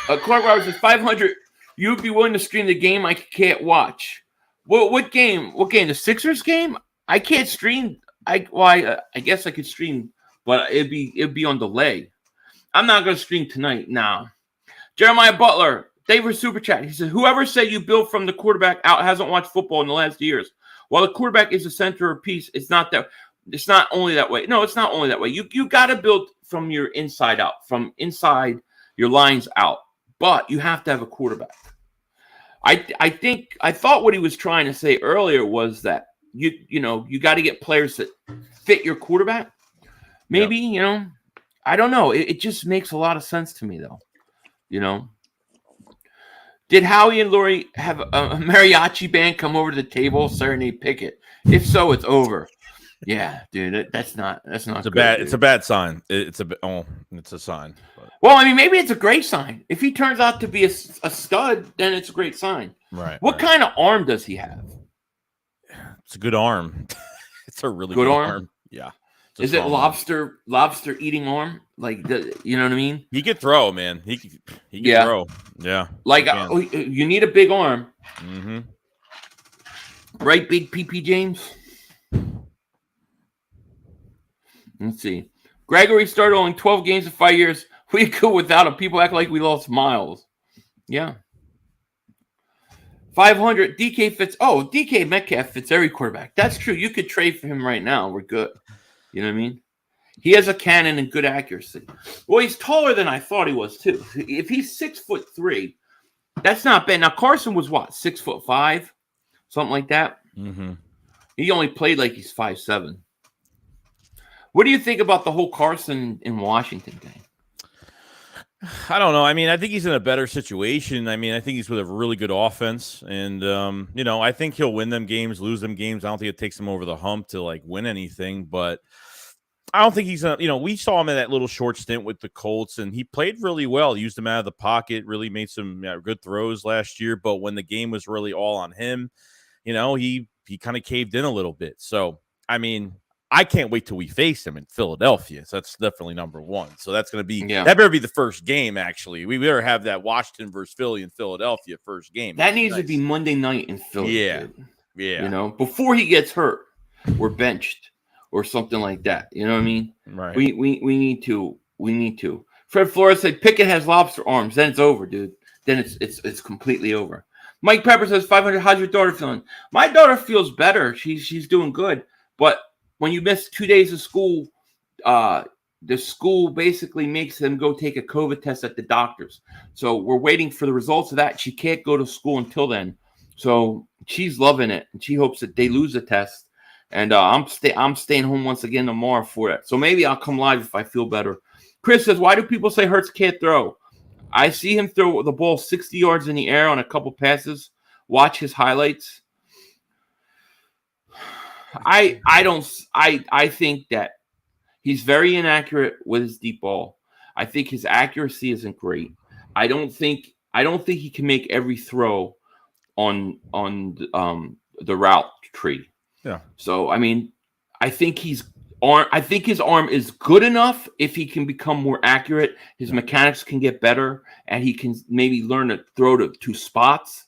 S4: Clark Roberts says 500. You would be willing to stream the game I can't watch. What game? What game? The Sixers game? I can't stream. I guess I could stream, but it'd be on delay. I'm not going to stream tonight. Nah. Jeremiah Butler, thank you for super chat. He says, whoever said you build from the quarterback out hasn't watched football in the last years. While the quarterback is the center of piece, it's not only that way. No, it's not only that way. You got to build from your inside out, from inside your lines out. But you have to have a quarterback. I thought what he was trying to say earlier was that you got to get players that fit your quarterback. Maybe,
S5: Yep.
S4: I don't know. It just makes a lot of sense to me, though. Did Howie and Lori have a mariachi band come over to the table, serenade Pickett? If so, it's over. Yeah, dude, that's not
S5: It's
S4: good,
S5: bad.
S4: dude.
S5: It's a bad sign. It's a sign. But.
S4: Well, I mean, maybe it's a great sign. If he turns out to be a stud, then it's a great sign.
S5: Right.
S4: What kind of arm does he have?
S5: It's a good arm. It's a really
S4: Good
S5: good
S4: arm?
S5: arm. Yeah.
S4: Is it lobster eating arm? Like you know what I mean?
S5: He could throw, man. He can throw. Yeah.
S4: Like you need a big arm,
S5: Mm-hmm.
S4: right? Big PP James. Let's see. Gregory started only 12 games in 5 years. We could without him. People act like we lost Miles. Yeah. 500. DK fits. Oh, DK Metcalf fits every quarterback. That's true. You could trade for him right now. We're good. You know what I mean? He has a cannon and good accuracy. Well, he's taller than I thought he was too. If he's 6'3", that's not bad. Now Carson was what, 6'5", something like that.
S5: Mm-hmm.
S4: He only played like he's 5'7". What do you think about the whole Carson in Washington thing?
S5: I don't know. I mean, I think he's in a better situation. I mean, I think he's with a really good offense, and I think he'll win them games, lose them games. I don't think it takes him over the hump to like win anything, but I don't think he's we saw him in that little short stint with the Colts, and he played really well. Used him out of the pocket, really made some good throws last year. But when the game was really all on him, he kind of caved in a little bit. So, I mean, I can't wait till we face him in Philadelphia. So that's definitely number one. So that's going to be that better be the first game. Actually, we better have that Washington versus Philly in Philadelphia first game.
S4: That needs to be Monday night in Philly.
S5: Yeah,
S4: dude.
S5: yeah.
S4: Before he gets hurt or benched or something like that. You know what I mean?
S5: Right.
S4: We need to. Fred Flores said Pickett has lobster arms. Then it's over, dude. Then it's completely over. Mike Pepper says 500. How's your daughter feeling? My daughter feels better. She's doing good, but when you miss 2 days of school, the school basically makes them go take a COVID test at the doctor's. So we're waiting for the results of that. She can't go to school until then. So she's loving it, and she hopes that they lose the test. And I'm staying home once again tomorrow for it. So maybe I'll come live if I feel better. Chris says, why do people say Hurts can't throw? I see him throw the ball 60 yards in the air on a couple passes. Watch his highlights. I think that he's very inaccurate with his deep ball. I think his accuracy isn't great. I don't think he can make every throw on the route tree.
S5: Yeah.
S4: So I mean, I think his arm is good enough. If he can become more accurate, his mechanics can get better, and he can maybe learn to throw to 2 spots.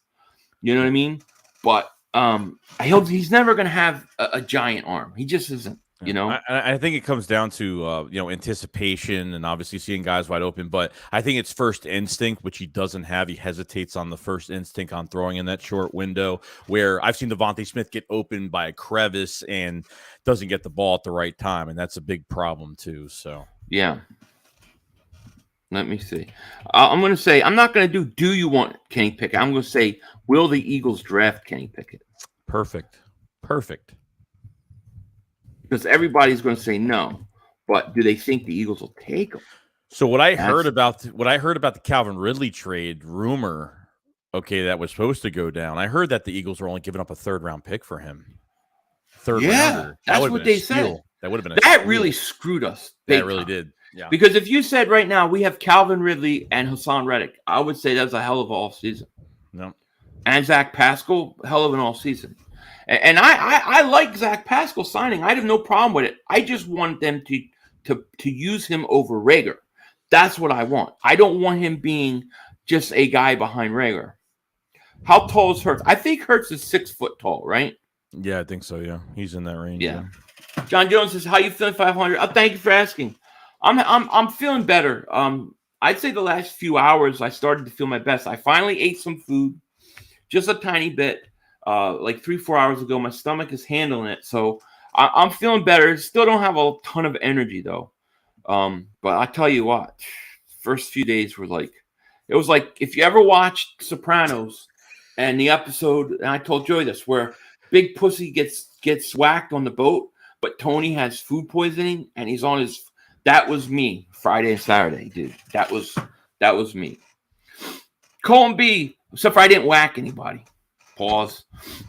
S4: You know what I mean? But I hope he's never going to have a giant arm. He just isn't. You know,
S5: I think it comes down to anticipation and obviously seeing guys wide open. But I think it's first instinct, which he doesn't have. He hesitates on the first instinct on throwing in that short window. Where I've seen Devontae Smith get open by a crevice and doesn't get the ball at the right time, and that's a big problem too. So
S4: yeah. Let me see. I'm going to say I'm not going to do you want Kenny Pickett? I'm going to say, will the Eagles draft Kenny Pickett?
S5: Perfect.
S4: Because everybody's going to say no, but do they think the Eagles will take him?
S5: So what I heard about the Calvin Ridley trade rumor, that was supposed to go down. I heard that the Eagles were only giving up a 3rd-round pick for him. Rounder.
S4: That's what they said.
S5: That would have been
S4: that really screwed us.
S5: That really did. Yeah.
S4: Because if you said right now we have Calvin Ridley and Hassan Reddick, I would say that's a hell of an all season.
S5: No.
S4: And Zach Pascal, hell of an all season. And I like Zach Pascal signing. I have no problem with it. I just want them to use him over Reagor. That's what I want. I don't want him being just a guy behind Reagor. How tall is Hurts? I think Hurts is 6 foot tall, right?
S5: Yeah, I think so. Yeah, he's in that range.
S4: Yeah. John Jones says, "How you feeling? 500." Oh, thank you for asking. I'm feeling better. I'd say the last few hours I started to feel my best. I finally ate some food, just a tiny bit. Like 3-4 hours ago, my stomach is handling it, so I'm feeling better. Still don't have a ton of energy though. But I tell you what, first few days were like, it was like if you ever watched Sopranos and the episode, and I told Joey this, where Big Pussy gets whacked on the boat, but Tony has food poisoning and he's on his. That was me Friday and Saturday, dude. That was me. Colin B, except for I didn't whack anybody. Pause.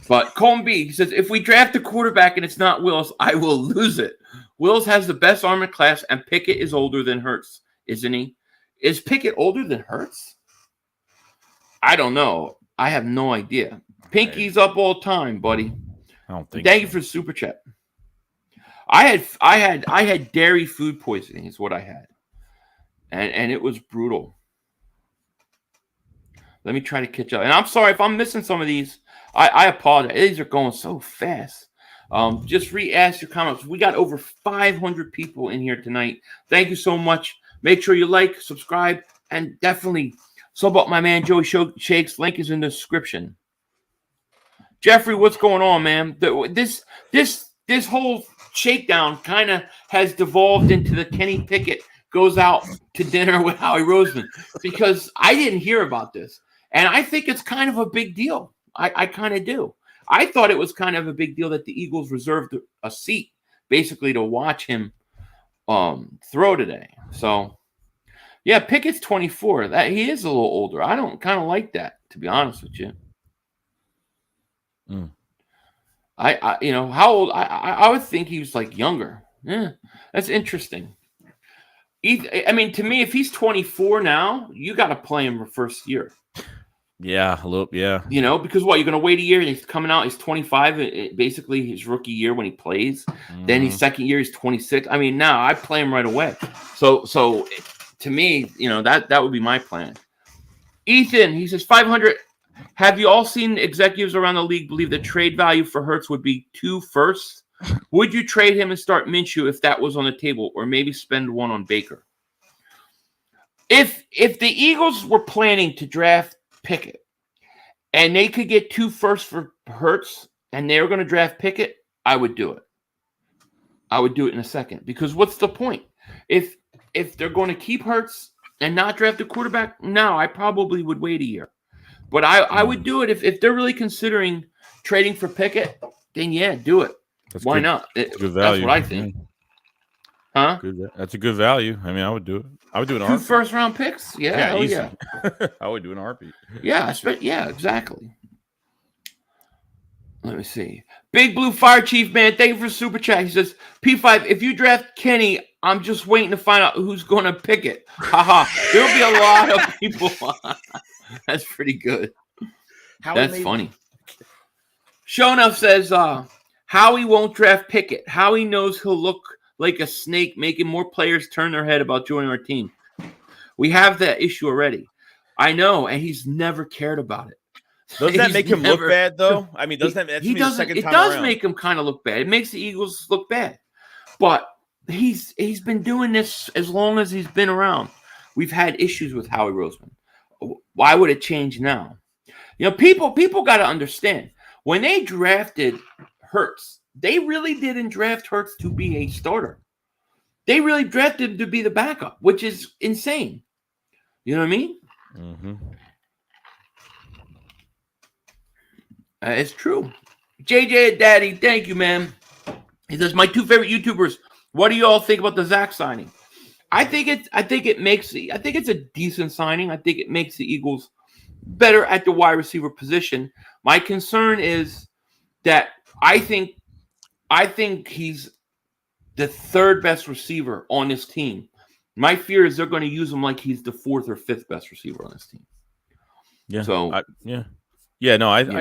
S4: But Colin B, he says, if we draft a quarterback and it's not Wills, I will lose it. Wills has the best arm in class, and Pickett is older than Hurts, isn't he? Is Pickett older than Hurts? I don't know. I have no idea. Pinky's up all time, buddy.
S5: I don't think.
S4: Thank you for the super chat. I had dairy food poisoning is what I had. And it was brutal. Let me try to catch up. And I'm sorry if I'm missing some of these. I apologize. These are going so fast. Just re-ask your comments. We got over 500 people in here tonight. Thank you so much. Make sure you like, subscribe, and definitely sub up my man Joey Shakes. Link is in the description. Jeffrey, what's going on, man? This whole shakedown kind of has devolved into the Kenny Pickett goes out to dinner with Howie Roseman, because I didn't hear about this. And I think it's kind of a big deal. I kind of do. I thought it was kind of a big deal that the Eagles reserved a seat basically to watch him throw today. So, yeah, Pickett's 24. That he is a little older. I don't kind of like that, to be honest with you. I how old? I would think he was like younger. Yeah, that's interesting. I mean, to me, if he's 24 now, you got to play him for first year.
S5: Yeah, a little, yeah.
S4: Because what, you're going to wait a year? He's coming out. He's 25. Basically, his rookie year when he plays. Then his second year, he's 26. I mean, now I play him right away. So to me, that would be my plan. Ethan, he says 500. Have you all seen executives around the league believe the trade value for Hurts would be 2 firsts? Would you trade him and start Minshew if that was on the table, or maybe spend one on Baker? If the Eagles were planning to draft Pickett and they could get 2 firsts for Hurts and they were going to draft Pickett, I would do it. I would do it in a second, because what's the point? If they're going to keep Hurts and not draft a quarterback, no, I probably would wait a year. But I would do it if they're really considering trading for Pickett, then yeah, do it. Why not?
S5: Good value.
S4: That's what I think. Huh?
S5: That's a good value. I mean, I would do it. I would do an
S4: 2 first-round picks? Yeah,
S5: easy.
S4: yeah.
S5: I would do an RP.
S4: Yeah, exactly. Let me see. Big Blue Fire Chief, man, thank you for super chat. He says, P5, if you draft Kenny, I'm just waiting to find out who's going to pick it. Haha. There'll be a lot of people. That's pretty good. That's funny. Show Enough says, Howie won't draft Pickett. Howie knows he'll look like a snake, making more players turn their head about joining our team. We have that issue already. I know, and he's never cared about it.
S5: Doesn't that make him look bad, though? I mean, doesn't that?
S4: He doesn't. It does make him kind of look bad. It makes the Eagles look bad, but he's been doing this as long as he's been around. We've had issues with Howie Roseman. Why would it change now? You know, people got to understand when they drafted Hurts, they really didn't draft Hurts to be a starter. They really drafted him to be the backup, which is insane. You know what I mean?
S5: Mm-hmm.
S4: It's true. JJ Daddy, thank you, man. He says, my two favorite YouTubers. What do you all think about the Zach signing? I think it's a decent signing. I think it makes the Eagles better at the wide receiver position. My concern is that I think he's the third best receiver on this team. My fear is they're going to use him like he's the fourth or fifth best receiver on this team.
S5: Yeah.
S4: So
S5: I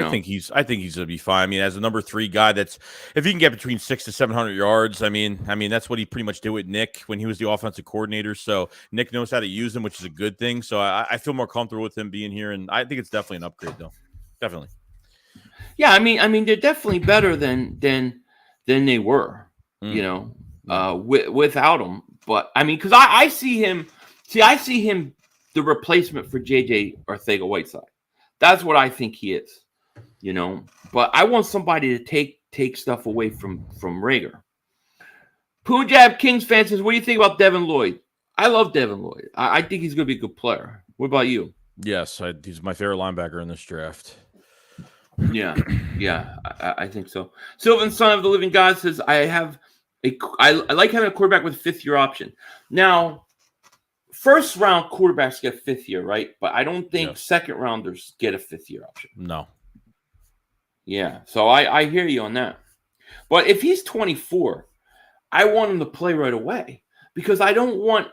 S5: think he's going to be fine. I mean, as a number 3 guy, that's if he can get between 600 to 700 yards. I mean, that's what he pretty much did with Nick when he was the offensive coordinator. So Nick knows how to use him, which is a good thing. So I feel more comfortable with him being here, and I think it's definitely an upgrade, though. Definitely.
S4: Yeah, I mean, they're definitely better than they were. You know, without him. But I mean, because I see him the replacement for JJ Arcega-Whiteside. That's what I think he is, you know. But I want somebody to take stuff away from Reagor. Punjab Kings fan says, what do you think about Devin Lloyd? I love Devin Lloyd. I think he's going to be a good player. What about you?
S5: Yes, he's my favorite linebacker in this draft.
S4: Yeah, I think so. Sylvan, son of the living God, says, I like having a quarterback with a fifth-year option. Now, first-round quarterbacks get fifth-year, right? But I don't think second-rounders get a fifth-year option.
S5: No.
S4: Yeah, so I hear you on that. But if he's 24, I want him to play right away because I don't want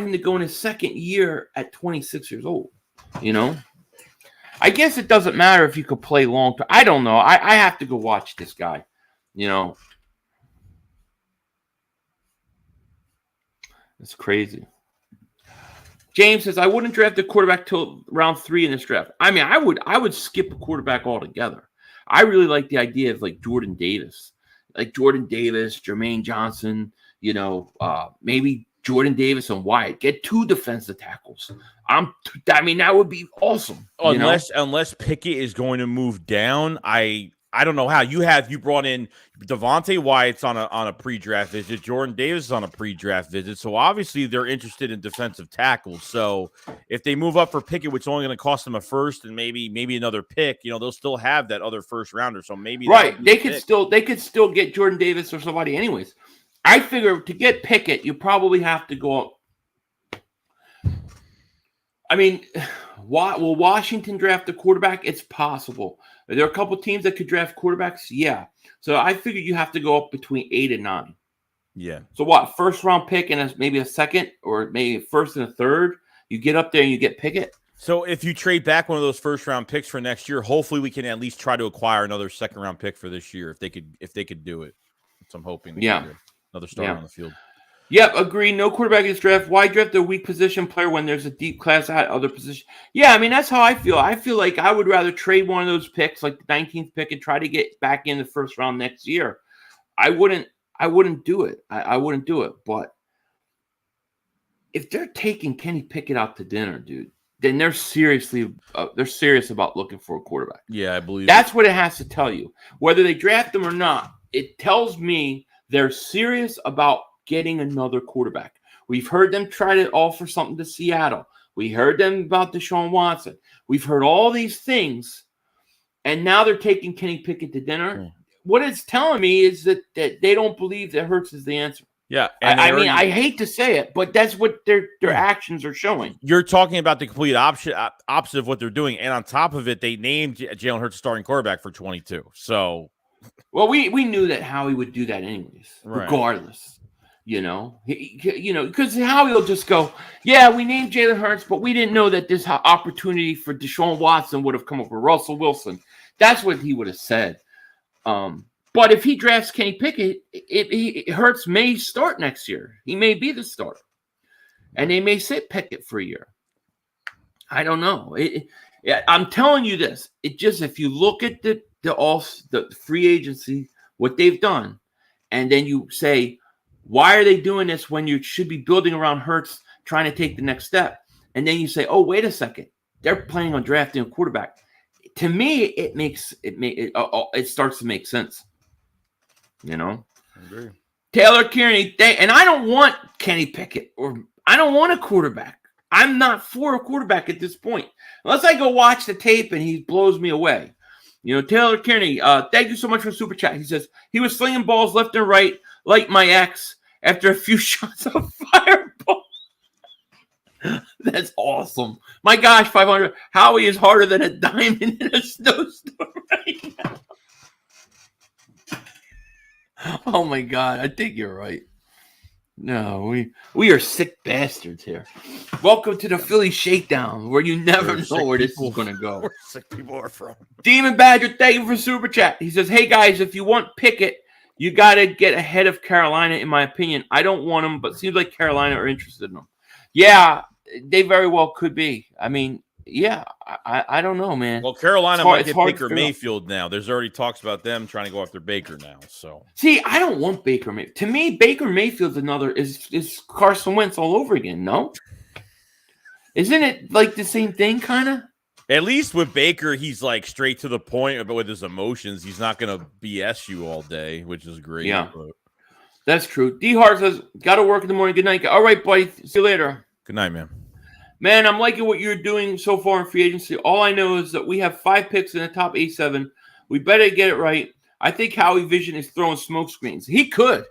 S4: him to go in his second year at 26 years old, you know? I guess it doesn't matter if you could play long term. I don't know. I have to go watch this guy, you know? It's crazy. James says, I wouldn't draft a quarterback till round 3 in this draft. I mean, I would skip a quarterback altogether. I really like the idea of like Jordan Davis, Jermaine Johnson, you know, maybe Jordan Davis and Wyatt. Get 2 defensive tackles. I mean, that would be awesome.
S5: Unless Pickett is going to move down, I don't know how. You brought in Devontae Wyatt's on a pre-draft visit. Jordan Davis is on a pre-draft visit. So obviously they're interested in defensive tackles. So if they move up for Pickett, which is only going to cost them a first and maybe another pick, you know, they'll still have that other first rounder. So maybe
S4: they could still get Jordan Davis or somebody anyways. I figure to get Pickett, you probably have to go up. I mean, will Washington draft a quarterback? It's possible. Are there a couple teams that could draft quarterbacks? Yeah. So I figured you have to go up between 8 and 9.
S5: Yeah.
S4: So what? First round pick and maybe a second or maybe a first and a third. You get up there and you get Pickett.
S5: So if you trade back one of those first round picks for next year, hopefully we can at least try to acquire another second round pick for this year if they could do it. So I'm hoping. Another starter on the field.
S4: Yep, agree. No quarterback in this draft. Why draft a weak position player when there's a deep class at other positions? Yeah, I mean, that's how I feel. I feel like I would rather trade one of those picks, like the 19th pick, and try to get back in the first round next year. I wouldn't do it. I wouldn't do it. But if they're taking Kenny Pickett out to dinner, dude, then they're serious about looking for a quarterback.
S5: Yeah, I believe
S4: that's what it has to tell you. Whether they draft them or not, it tells me they're serious about getting another quarterback. We've heard them try to offer something to Seattle. We heard them about Deshaun Watson. We've heard all these things, and now they're taking Kenny Pickett to dinner. What it's telling me is that they don't believe that Hurts is the answer.
S5: Yeah,
S4: I mean, I hate to say it, but that's what their actions are showing.
S5: You're talking about the complete opposite of what they're doing, and on top of it, they named Jalen Hurts starting quarterback for 22. So,
S4: well, we knew that Howie would do that anyways, regardless. You know, because Howie will just go, yeah, we named Jalen Hurts, but we didn't know that this opportunity for Deshaun Watson would have come up with Russell Wilson. That's what he would have said. But But if he drafts Kenny Pickett, Hurts may start next year. He may be the starter. And they may sit Pickett for a year. I don't know. I'm telling you this. It just, if you look at the free agency, what they've done, and then you say, why are they doing this when you should be building around Hurts, trying to take the next step? And then you say, oh, wait a second. They're planning on drafting a quarterback. To me, it starts to make sense. You know?
S5: I agree.
S4: Taylor Kearney, and I don't want Kenny Pickett, or I don't want a quarterback. I'm not for a quarterback at this point. Unless I go watch the tape and he blows me away. You know, Taylor Kearney, thank you so much for Super Chat. He says, he was slinging balls left and right like my ex after a few shots of fireball. That's awesome. My gosh, 500. Howie is harder than a diamond in a snowstorm right now. Oh, my God. I think you're right. No, we are sick bastards here. Welcome to the Philly Shakedown, where you never know where this is going to go.
S5: Where sick people are from.
S4: Demon Badger, thank you for Super Chat. He says, hey, guys, if you want Pickett, you got to get ahead of Carolina, in my opinion. I don't want him, but seems like Carolina are interested in him. Yeah, they very well could be. I mean, yeah, I don't know, man.
S5: Well, Carolina might get Baker Mayfield now. There's already talks about them trying to go after Baker now. So
S4: see, I don't want Baker Mayfield. To me, Baker Mayfield's another is Carson Wentz all over again. No, isn't it like the same thing, kind of?
S5: At least with Baker, he's like straight to the point, but with his emotions, he's not going to BS you all day, which is great.
S4: Yeah, that's true. D Hart says, "Got to work in the morning. Good night." All right, buddy. See you later.
S5: Good night, man.
S4: Man, I'm liking what you're doing so far in free agency. All I know is that we have 5 picks in the top 8-7. We better get it right. I think Howie Vision is throwing smoke screens. He could.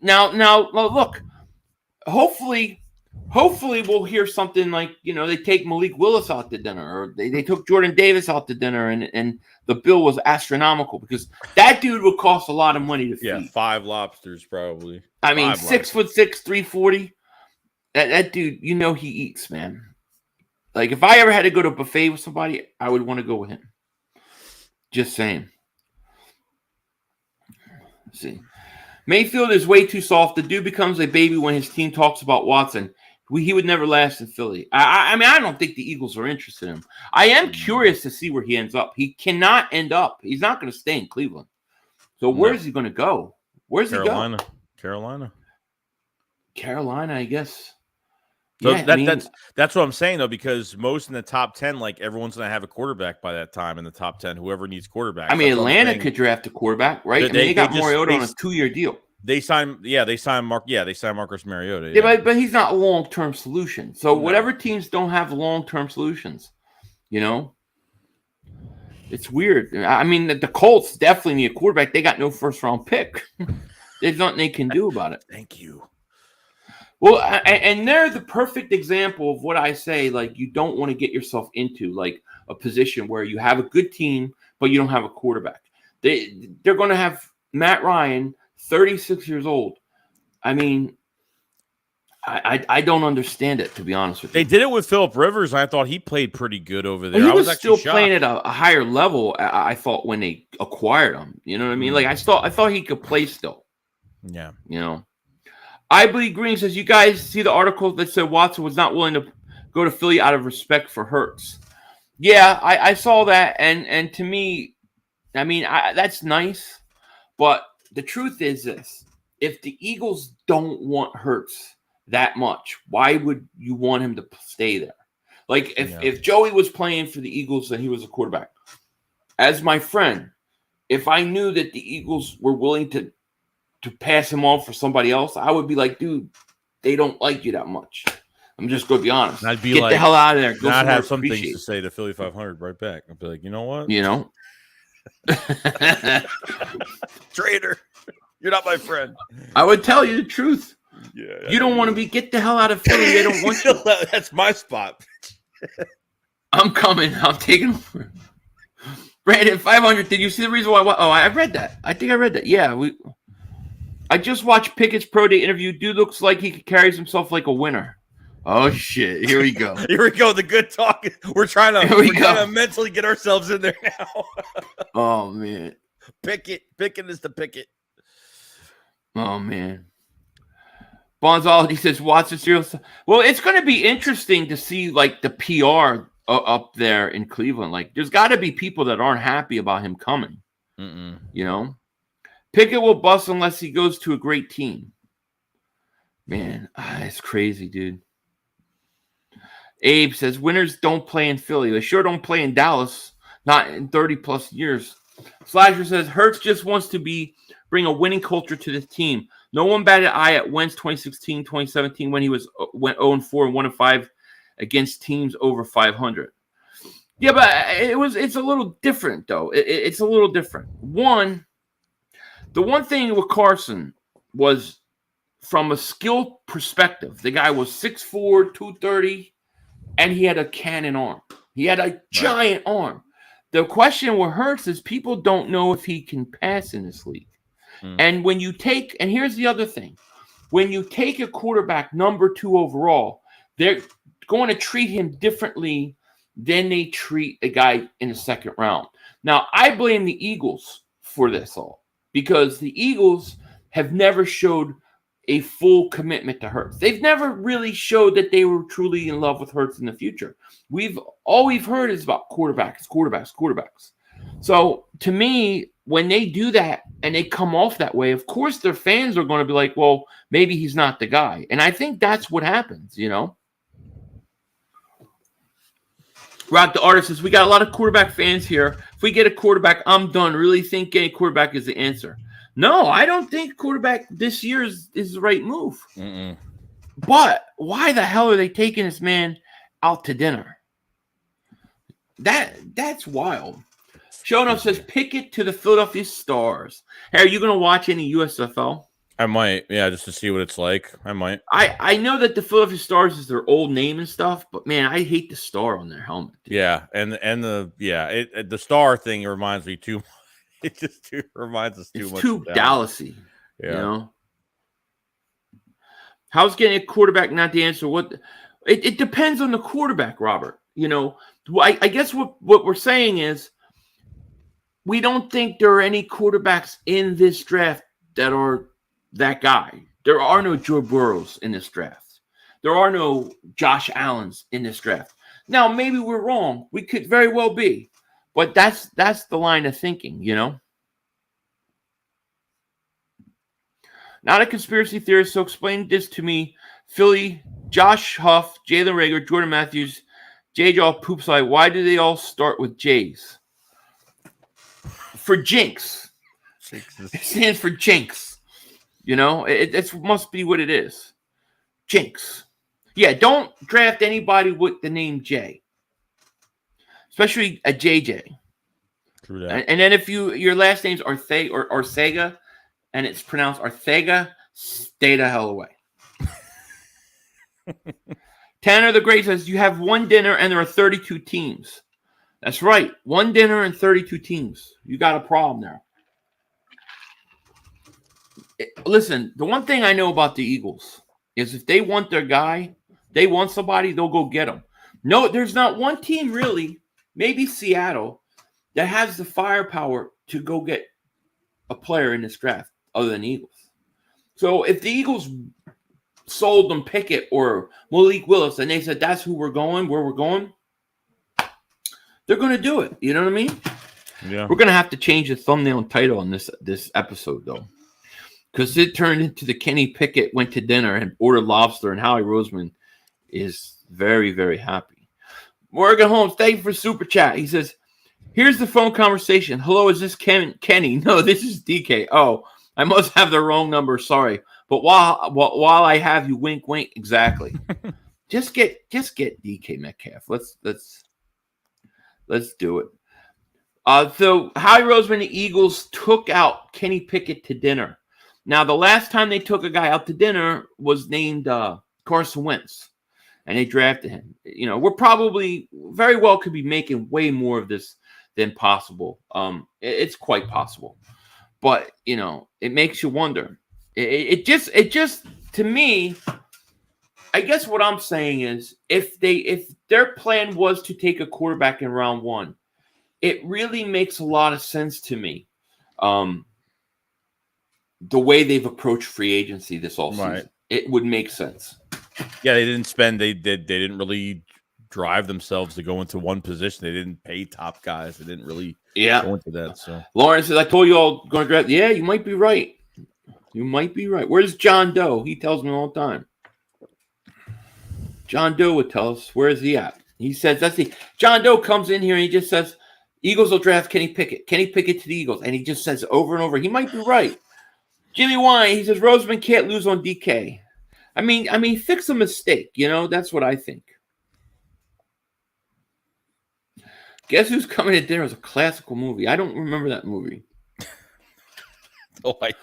S4: Now, look. Hopefully we'll hear something like, you know, they take Malik Willis out to dinner, or they took Jordan Davis out to dinner, and the bill was astronomical because that dude would cost a lot of money to feed.
S5: Yeah, 5 lobsters probably.
S4: I mean, 6'6", 340. That dude, you know, he eats, man. Like, if I ever had to go to a buffet with somebody, I would want to go with him. Just saying. Let's see. Mayfield is way too soft. The dude becomes a baby when his team talks about Watson. He would never last in Philly. I mean, I don't think the Eagles are interested in him. I am curious to see where he ends up. He cannot end up. He's not going to stay in Cleveland. So where is he going to go? Where's he go? Carolina, I guess.
S5: So yeah, that's what I'm saying, though, because most in the top 10, like, everyone's going to have a quarterback by that time in the top 10, whoever needs quarterback.
S4: I mean, Atlanta could draft a quarterback, right? They got Mariota on a 2-year deal.
S5: They signed Marcus Mariota.
S4: Yeah, but he's not a long-term solution. So whatever teams don't have long-term solutions, you know, it's weird. I mean, the Colts definitely need a quarterback. They got no first-round pick. There's nothing they can do about it.
S5: Thank you.
S4: Well, and they're the perfect example of what I say, like, you don't want to get yourself into, like, a position where you have a good team, but you don't have a quarterback. They're going to have Matt Ryan, 36 years old. I mean, I don't understand it, to be honest with you.
S5: They did it with Phillip Rivers, and I thought he played pretty good over there.
S4: Well, he was still playing at a higher level, I thought, when they acquired him. You know what I mean? Like, I thought he could play still.
S5: Yeah.
S4: You know? I Bleed Green says, you guys see the article that said Watson was not willing to go to Philly out of respect for Hurts. Yeah, I saw that, and to me, I mean, that's nice, but the truth is this. If the Eagles don't want Hurts that much, why would you want him to stay there? Like, if Joey was playing for the Eagles and he was a quarterback, as my friend, if I knew that the Eagles were willing to pass him off for somebody else, I would be like, dude, they don't like you that much. I'm just going to be honest.
S5: I'd be
S4: Get the hell out of there.
S5: I'd have some things to say to Philly 500 right back. I'd be like, you know what?
S4: You know?
S5: Traitor. You're not my friend.
S4: I would tell you the truth.
S5: Yeah.
S4: You don't want to get the hell out of Philly. They don't want you.
S5: That's my spot.
S4: I'm coming. I'm taking over. Brandon, 500. Did you see the reason why? Oh, I read that. I think I read that. Yeah, I just watched Pickett's pro day interview. Dude looks like he carries himself like a winner. Oh, shit. Here we go.
S5: Here we go. The good talk. We're trying to mentally get ourselves in there now.
S4: Oh, man.
S5: Pickett is the Pickett.
S4: Oh man. Bonzology says, "Watch the serial." Well, it's going to be interesting to see like the PR up there in Cleveland. Like, there's got to be people that aren't happy about him coming. You know, Pickett will bust unless he goes to a great team. Man, it's crazy, dude. Abe says, "Winners don't play in Philly. They sure don't play in Dallas. Not in 30 plus years." Slasher says, "Hurts just wants to bring a winning culture to the team. No one batted eye at Wentz 2016, 2017 when he went 0-4 and 1-5 against teams over 500. Yeah, but it's a little different though. It's a little different. The one thing with Carson was from a skill perspective. The guy was 6'4", 230, and he had a cannon arm. He had a giant arm. The question with Hurts is people don't know if he can pass in this league. And when you take, and here's the other thing, when you take a quarterback number 2 overall, they're going to treat him differently than they treat a guy in the second round. Now, I blame the Eagles for this all because the Eagles have never showed a full commitment to Hurts. They've never really showed that they were truly in love with Hurts in the future. All we've heard is about quarterbacks. So to me, when they do that and they come off that way, of course their fans are going to be like, well, maybe he's not the guy. And I think that's what happens, you know. Rock the Artist says, "We got a lot of quarterback fans here. If we get a quarterback, I'm done. Really think getting a quarterback is the answer." No, I don't think quarterback this year is the right move. But why the hell are they taking this man out to dinner? That's wild. Showing up says, "Pickett to the Philadelphia Stars." Hey, are you going to watch any USFL?
S5: I might, yeah, just to see what it's like. I might.
S4: I know that the Philadelphia Stars is their old name and stuff, but man, I hate the star on their helmet. Dude.
S5: Yeah, and the star thing reminds me too. It just reminds us too much.
S4: It's too Dallasy.
S5: Yeah.
S4: You know. How's getting a quarterback not the answer? It depends on the quarterback, Robert. You know, I guess what we're saying is we don't think there are any quarterbacks in this draft that are that guy. There are no Joe Burrows in this draft. There are no Josh Allens in this draft. Now, maybe we're wrong. We could very well be. But that's the line of thinking, you know? Not a conspiracy theorist, so explain this to me. Philly, Josh Huff, Jalen Reagor, Jordan Matthews, J-Jaw Poopside. Why do they all start with J's? For Jinx. It stands for Jinx. You know, it must be what it is. Jinx. Yeah, don't draft anybody with the name J. Especially a JJ.
S5: True that.
S4: And then if your last name's Arthega or Arcega and it's pronounced Arthega, stay the hell away. Tanner the Great says, you have one dinner and there are 32 teams. That's right. One dinner and 32 teams. You got a problem there. Listen, the one thing I know about the Eagles is if they want their guy, they want somebody, they'll go get him. No, there's not one team really, maybe Seattle, that has the firepower to go get a player in this draft other than the Eagles. So if the Eagles sold them Pickett or Malik Willis and they said that's who we're going, where we're going, they're going to do it. You know what I mean?
S5: Yeah.
S4: We're going to have to change the thumbnail and title on this episode, though. Because it turned into the Kenny Pickett went to dinner and ordered lobster, and Howie Roseman is very, very happy. Morgan Holmes, thank you for super chat. He says, here's the phone conversation. Hello, is this Kenny? No, this is DK. Oh, I must have the wrong number. Sorry. But while I have you, wink, wink. Exactly. just get DK Metcalf. Let's do it. So Howie Roseman, the Eagles took out Kenny Pickett to dinner. Now, the last time they took a guy out to dinner was named Carson Wentz, and they drafted him. You know, we're probably very well could be making way more of this than possible. It's quite possible, but you know, it makes you wonder. It just to me, I guess what I'm saying is if their plan was to take a quarterback in round one, it really makes a lot of sense to me. the way they've approached free agency this offseason,
S5: Right.
S4: it would make sense.
S5: Yeah, they didn't spend. They didn't really drive themselves to go into one position. They didn't pay top guys. They didn't really go into that. So
S4: Lawrence says, I told you all going to draft. Yeah, you might be right. You might be right. Where's John Doe? He tells me all the time. John Doe would tell us, where is he at? He says, John Doe comes in here and he just says, Eagles will draft Kenny Pickett. Kenny Pickett to the Eagles. And he just says over and over, he might be right. Jimmy Wine, he says, Roseman can't lose on DK. I mean, fix a mistake. That's what I think. Guess Who's Coming to Dinner is a classical movie. I don't remember that movie.
S5: no idea.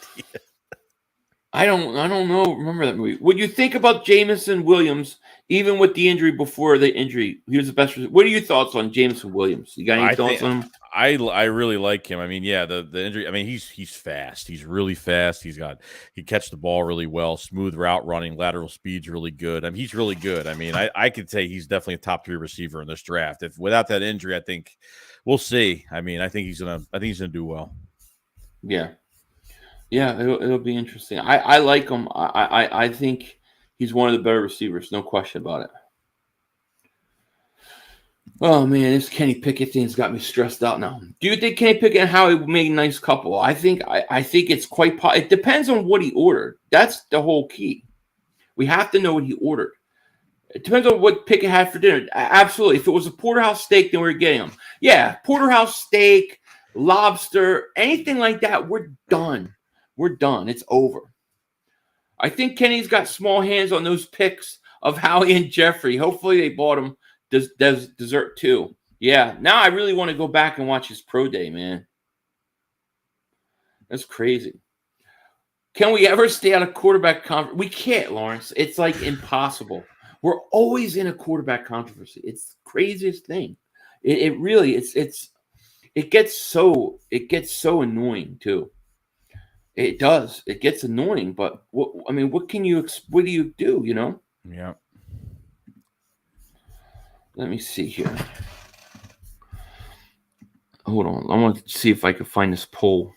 S4: I don't know. Remember that movie? What do you think about Jameson Williams, even with the injury before the injury? He was the best. What are your thoughts on Jameson Williams? You got any thoughts on him?
S5: I really like him. I mean, yeah, the injury. I mean, he's fast. He's really fast. He catch the ball really well. Smooth route running, lateral speed's really good. I mean, he's really good. I mean, I could say he's definitely a top 3 receiver in this draft. If without that injury, I think we'll see. I mean, I think he's gonna do well.
S4: Yeah. Yeah, it'll be interesting. I like him. I think he's one of the better receivers, no question about it. Oh man, this Kenny Pickett thing's got me stressed out now. Do you think Kenny Pickett and Howie made a nice couple? I think it's quite. It depends on what he ordered. That's the whole key. We have to know what he ordered. It depends on what Pickett had for dinner. Absolutely. If it was a porterhouse steak, then we're getting him. Yeah, porterhouse steak, lobster, anything like that. We're done. We're done. It's over. I think Kenny's got small hands on those picks of Howie and Jeffrey. Hopefully they bought him dessert too. Yeah, now I really want to go back and watch his pro day, man. That's crazy. Can we ever stay out of quarterback controversy? We can't, Lawrence. It's like impossible. We're always in a quarterback controversy. It's the craziest thing. It really it gets so annoying too. It does. It gets annoying, but what do you do,
S5: Yeah.
S4: Let me see here. Hold on. I want to see if I can find this poll.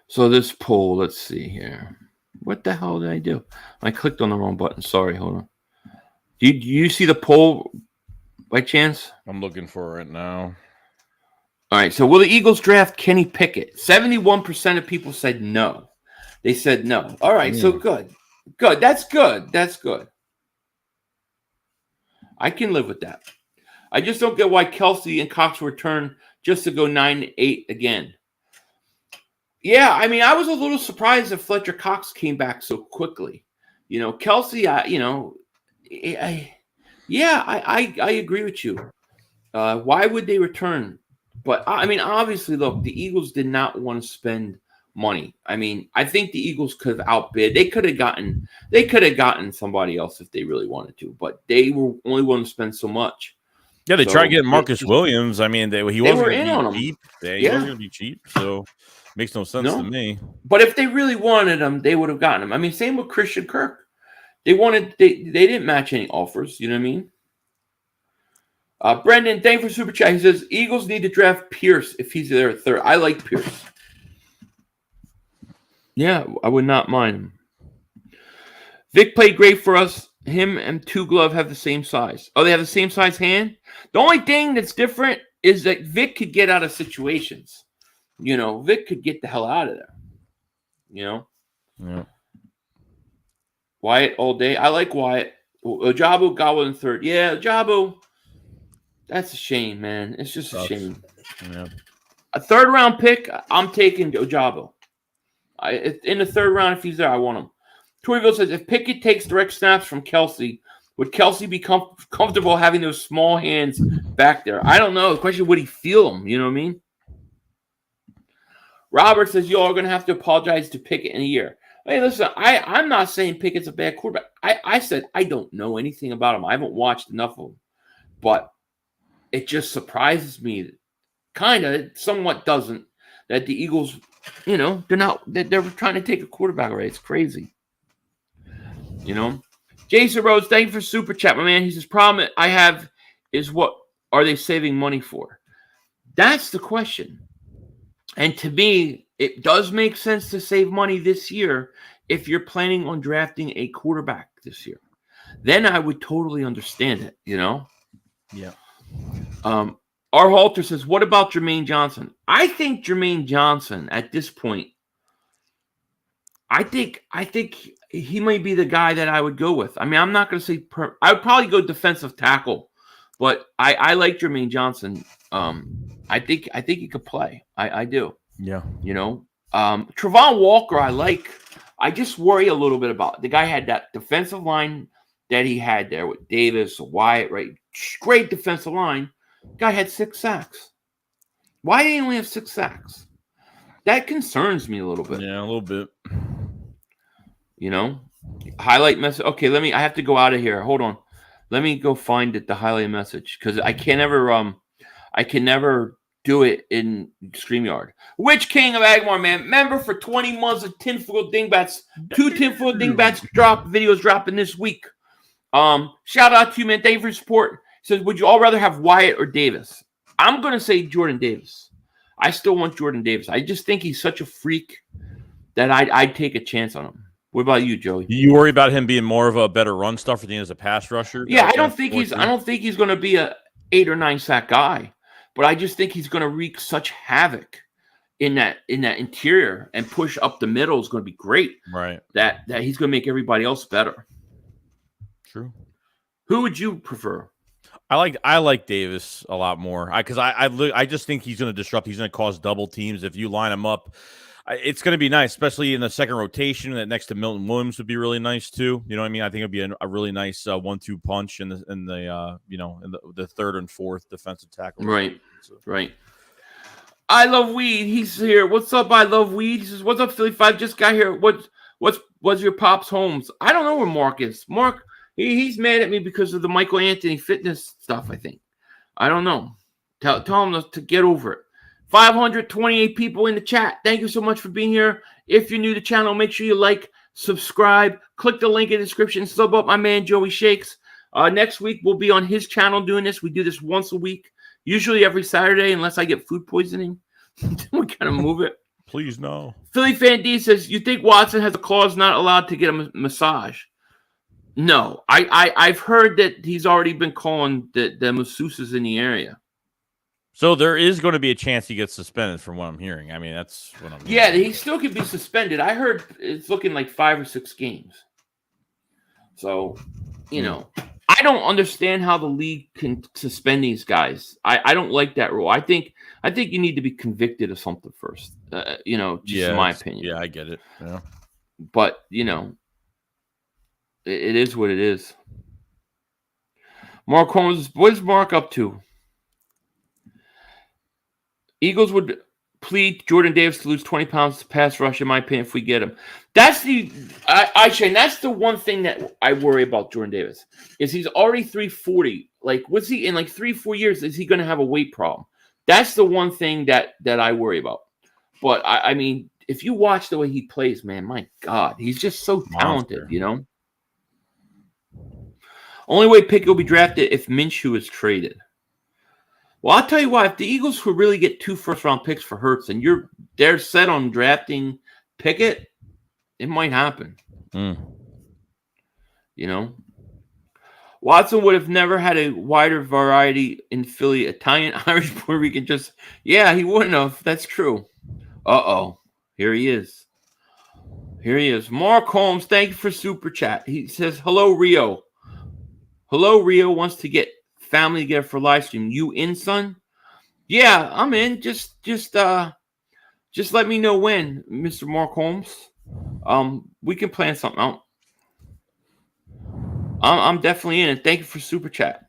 S4: So this poll, let's see here. What the hell did I do? I clicked on the wrong button. Sorry, hold on. Do you see the poll by chance?
S5: I'm looking for it now.
S4: All right, so will the Eagles draft Kenny Pickett? 71% of people said no. They said no. All right, so good. Good. That's good. That's good. I can live with that. I just don't get why Kelsey and Cox return just to go 9-8 again. Yeah, I mean, I was a little surprised that Fletcher Cox came back so quickly. Kelsey, I agree with you. Why would they return? But, I mean, obviously, look, the Eagles did not want to spend money. I mean, I think the Eagles could have outbid. They could have gotten somebody else if they really wanted to, but they were only willing to spend so much.
S5: Yeah, they tried getting Marcus Williams. I mean, he wasn't going to be cheap. He wasn't going to be cheap, so makes no sense to me.
S4: But if they really wanted him, they would have gotten him. I mean, same with Christian Kirk. They didn't match any offers. You know what I mean? Brendan, thank you for Super Chat. He says, Eagles need to draft Pierce if he's there at third. I like Pierce. Yeah, I would not mind him. Vic played great for us. Him and Two Glove have the same size. Oh, they have the same size hand? The only thing that's different is that Vic could get out of situations. Vic could get the hell out of there.
S5: Yeah.
S4: Wyatt all day. I like Wyatt. Ojabo got one in third. Yeah, Ojabo. That's a shame, man. It's just a shame.
S5: Yeah.
S4: A third round pick, I'm taking Ojabo. In the third round, if he's there, I want him. Toryville says, if Pickett takes direct snaps from Kelsey, would Kelsey be comfortable having those small hands back there? I don't know. The question, would he feel them? You know what I mean? Robert says, y'all are going to have to apologize to Pickett in a year. Hey, listen, I'm not saying Pickett's a bad quarterback. I said I don't know anything about him. I haven't watched enough of him. But it just surprises me, somewhat doesn't, that the Eagles, they're trying to take a quarterback away. It's crazy. Jason Rhodes, thank you for Super Chat, my man. He says, problem I have is what are they saving money for? That's the question. And to me, it does make sense to save money this year if you're planning on drafting a quarterback this year. Then I would totally understand it, you know?
S5: Yeah.
S4: Our Halter says, what about Jermaine Johnson? I think Jermaine Johnson at this point, I think he might be the guy that I would go with. I mean, I'm not going to say I would probably go defensive tackle, but I like Jermaine Johnson. I think he could play. I do.
S5: Yeah.
S4: You know, Travon Walker, I like. I just worry a little bit about it. The guy had that defensive line that he had there with Davis, Wyatt, right? Great defensive line. Guy had 6 sacks. Why did he only have 6 sacks? That concerns me a little bit.
S5: Yeah, a little bit.
S4: You know, highlight message. Okay, I have to go out of here. Hold on. Let me go find it, the highlight message, because I can never do it in StreamYard. Which King of Agmar, man? Member for 20 months of Tinfoil Dingbats. 2 Tinfoil Dingbats videos dropping this week. Shout out to you, man. Thank you for your support. Says, would you all rather have Wyatt or Davis? I'm gonna say Jordan Davis. I still want Jordan Davis. I just think he's such a freak that I'd take a chance on him. What about you, Joey?
S5: You worry about him being more of a better run stuffer than as a pass rusher?
S4: Yeah, I don't think he's going to be a 8 or 9 sack guy, but I just think he's going to wreak such havoc in that interior and push up the middle is going to be great.
S5: Right.
S4: That he's going to make everybody else better.
S5: True.
S4: Who would you prefer?
S5: I like Davis a lot more because I just think he's going to disrupt. He's going to cause double teams if you line him up. It's going to be nice, especially in the second rotation. That next to Milton Williams would be really nice too. You know what I mean? I think it'd be a really nice 1-2 punch in the third and fourth defensive tackle.
S4: Right, right. I love weed. He's here. What's up? I love weed. He says, "What's up, Philly 5? Just got here. What's your pop's homes? I don't know where Mark is. Mark, he's mad at me because of the Michael Anthony fitness stuff. I think. I don't know. Tell him to get over it. 528 people in the chat. Thank you so much for being here. If you're new to the channel, make sure you like, subscribe, click the link in the description, sub up my man Joey Shakes. Next week we'll be on his channel doing this. We do this once a week, usually every Saturday, unless I get food poisoning. We kind of move it.
S5: Please no.
S4: Philly Fan D says, you think Watson has a clause not allowed to get a massage? No, I've heard that he's already been calling the masseuses in the area.
S5: So there is going to be a chance he gets suspended from what I'm hearing. I mean, that's what I'm hearing.
S4: Yeah, he still could be suspended. I heard it's looking like 5 or 6 games. So, you know, I don't understand how the league can suspend these guys. I don't like that rule. I think you need to be convicted of something first. You know, just in my opinion.
S5: Yeah, I get it. Yeah.
S4: But, you know, it is what it is. Mark Holmes, what is Mark up to? Eagles would plead Jordan Davis to lose 20 pounds to pass rush, in my opinion, if we get him. That's that's the one thing that I worry about Jordan Davis, is he's already 340. Like, what's he in like 3-4 years? Is he going to have a weight problem? That's the one thing that I worry about. But I mean, if you watch the way he plays, man, my God, he's just so talented,
S5: Monster.
S4: You know? Only way Pickett will be drafted if Minshew is traded. Well, I'll tell you what, if the Eagles could really get 2 first-round picks for Hurts and they're set on drafting Pickett, it might happen. You know? Watson would have never had a wider variety in Philly. Italian, Irish, Puerto Rican, he wouldn't have. That's true. Uh-oh. Here he is. Mark Holmes, thank you for Super Chat. He says, hello, Rio. Hello, Rio wants to get family together for live stream. You in, son? Yeah, I'm in. Just let me know when, Mr. Mark Holmes. We can plan something out. I'm definitely in it. Thank you for Super Chat.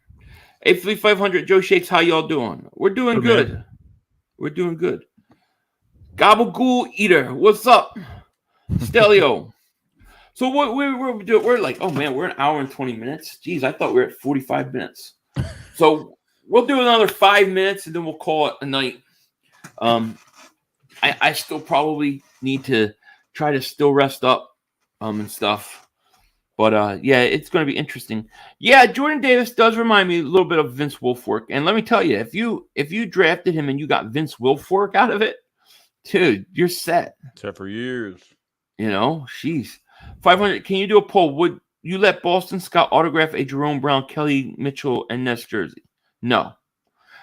S4: 83500 Joe Shakes, how y'all doing? We're doing good. Man. We're doing good. Gabagool Eater, what's up? Stelio. So what we're like, oh man, we're an hour and 20 minutes. Jeez, I thought we were at 45 minutes. So we'll do another 5 minutes and then we'll call it a night. I still probably need to try to still rest up and stuff. But yeah, it's going to be interesting. Yeah, Jordan Davis does remind me a little bit of Vince Wilfork. And let me tell you, if you drafted him and you got Vince Wilfork out of it, dude, you're set.
S5: Set for years.
S4: You know, sheesh. 500. Can you do a poll? Would you let Boston Scott autograph a Jerome Brown, Kelly Mitchell, and Ness jersey? No.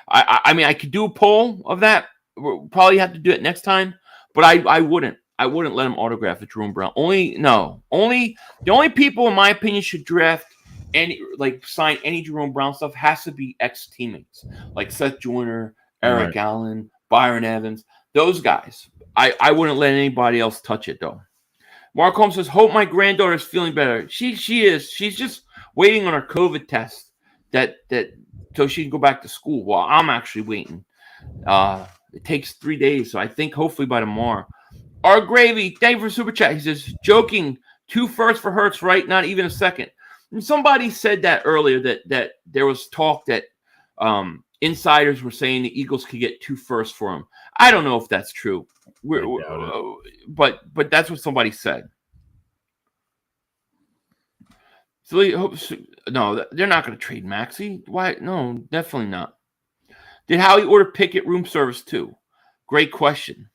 S4: I mean, I could do a poll of that. We'll probably have to do it next time, but I wouldn't. I wouldn't let him autograph a Jerome Brown. Only the only people, in my opinion, should draft sign any Jerome Brown stuff has to be ex-teammates like Seth Joyner, Eric Allen, Byron Evans. Those guys. I wouldn't let anybody else touch it though. Mark Holmes says, "Hope my granddaughter's feeling better." She is. She's just waiting on her COVID test that so she can go back to school. Well, I'm actually waiting. It takes 3 days, so I think hopefully by tomorrow. Our Gravy, thank you for super chat. He says, "Joking, 2 firsts for Hurts, right? Not even a second." And somebody said that earlier that there was talk that insiders were saying the Eagles could get 2 firsts for him. I don't know if that's true. But that's what somebody said. So no, they're not going to trade Maxey. Why? No, definitely not. Did Howie order Pickett room service too? Great question.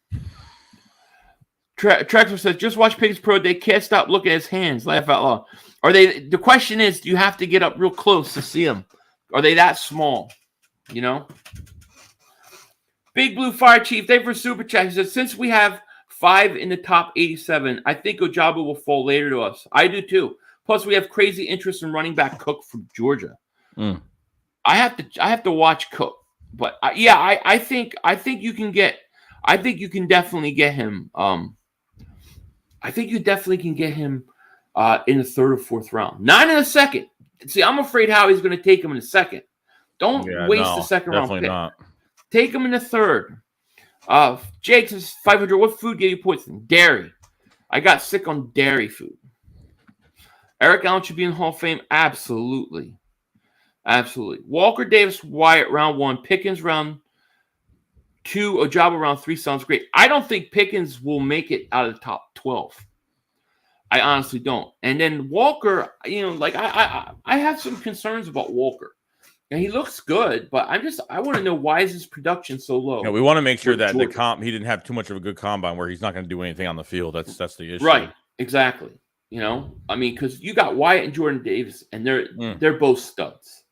S4: Trexler says, "Just watch Pickett's pro day. Can't stop looking at his hands. Laugh out loud." Are they? The question is, do you have to get up real close to see them? Are they that small? You know. Big Blue Fire Chief, thank you for super chat. He says, "Since we have 5 in the top 87, I think Ojabo will fall later to us." I do too. Plus, we have crazy interest in running back Cook from Georgia. I have to watch Cook, but I think you can get. I think you can definitely get him. I think you definitely can get him in the 3rd or 4th round, not in the 2nd. See, I'm afraid Howie's going to take him in the 2nd. Don't waste the 2nd round pick. Not. Take him in the 3rd. Jake says 500. What food gave you poison? Dairy. I got sick on dairy food. Eric Allen should be in the Hall of Fame. Absolutely. Walker Davis Wyatt round 1. Pickens round 2. Ojabo round 3 sounds great. I don't think Pickens will make it out of the top 12. I honestly don't. And then Walker, I have some concerns about Walker. And he looks good, but I want to know, why is his production so low?
S5: Yeah, we want to make sure that he didn't have too much of a good combine where he's not going to do anything on the field. That's the issue.
S4: Right. Exactly. You know, I mean, because you got Wyatt and Jordan Davis, and they're both studs.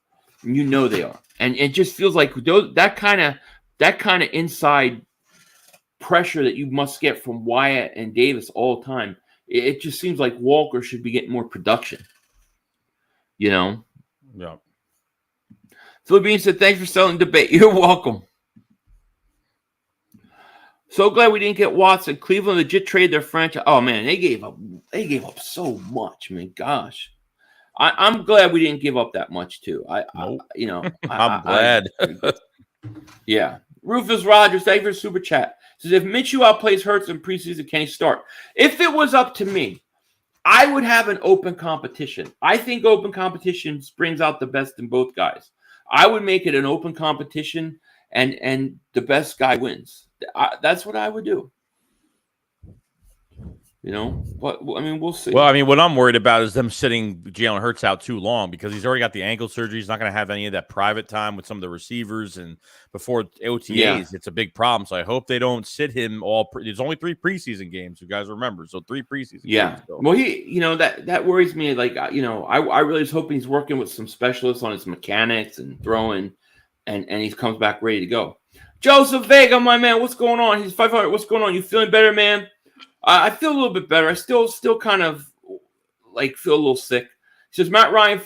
S4: And you know they are. And it just feels like that kind of inside pressure that you must get from Wyatt and Davis all the time. It just seems like Walker should be getting more production. You know?
S5: Yeah.
S4: Philippines said, "Thanks for selling debate." You're welcome. So glad we didn't get Watson. Cleveland legit trade their franchise. Oh man, they gave up so much. I mean, gosh. I'm glad we didn't give up that much too. I'm
S5: glad.
S4: Yeah. Rufus Rogers, thank you for super chat. Says, if Minshew outplays Hurts in preseason, can he start? If it was up to me, I would have an open competition. I think open competition brings out the best in both guys. I would make it an open competition, and the best guy wins. That's what I would do. You know, but I mean, we'll see.
S5: Well, I mean, what I'm worried about is them sitting Jalen Hurts out too long, because he's already got the ankle surgery. He's not going to have any of that private time with some of the receivers, and before OTAs, It's a big problem. So I hope they don't sit him all. There's only 3 preseason games, you guys remember. So 3 preseason games. So.
S4: Well, that worries me. Like, I really was hoping he's working with some specialists on his mechanics and throwing, and he comes back ready to go. Joseph Vega, my man, what's going on? He's 500. What's going on? You feeling better, man? I feel a little bit better. I still kind of feel a little sick. He says, Matt Ryan,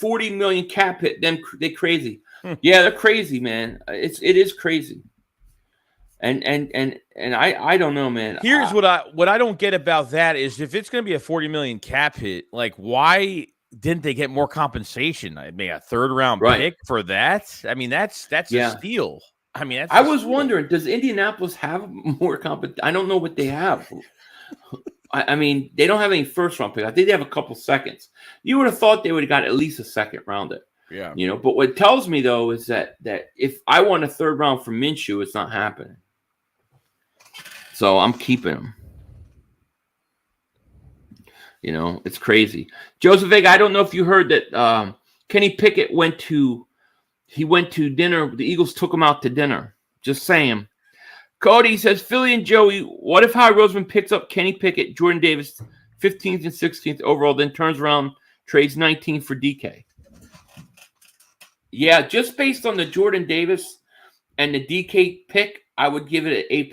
S4: 40 million cap hit. They crazy. Yeah, they're crazy, man. It is crazy. And I don't know, man.
S5: Here's what I don't get about that is, if it's going to be a 40 million cap hit, why didn't they get more compensation? I mean, a 3rd round pick for that. I mean, that's a steal. I mean,
S4: I was wondering, does Indianapolis have more competition? I don't know what they have. I mean, they don't have any 1st round pick. I think they have a couple seconds. You would have thought they would have got at least a 2nd rounder.
S5: Yeah.
S4: You know, but what it tells me though is that if I want a 3rd round from Minshew, it's not happening. So I'm keeping him. You know, it's crazy. Joseph Vega, I don't know if you heard that Kenny Pickett went to dinner. The Eagles took him out to dinner. Just saying. Cody says, Philly and Joey, what if Howie Roseman picks up Kenny Pickett, Jordan Davis, 15th and 16th overall, then turns around, trades 19 for DK? Yeah, just based on the Jordan Davis and the DK pick, I would give it an A+.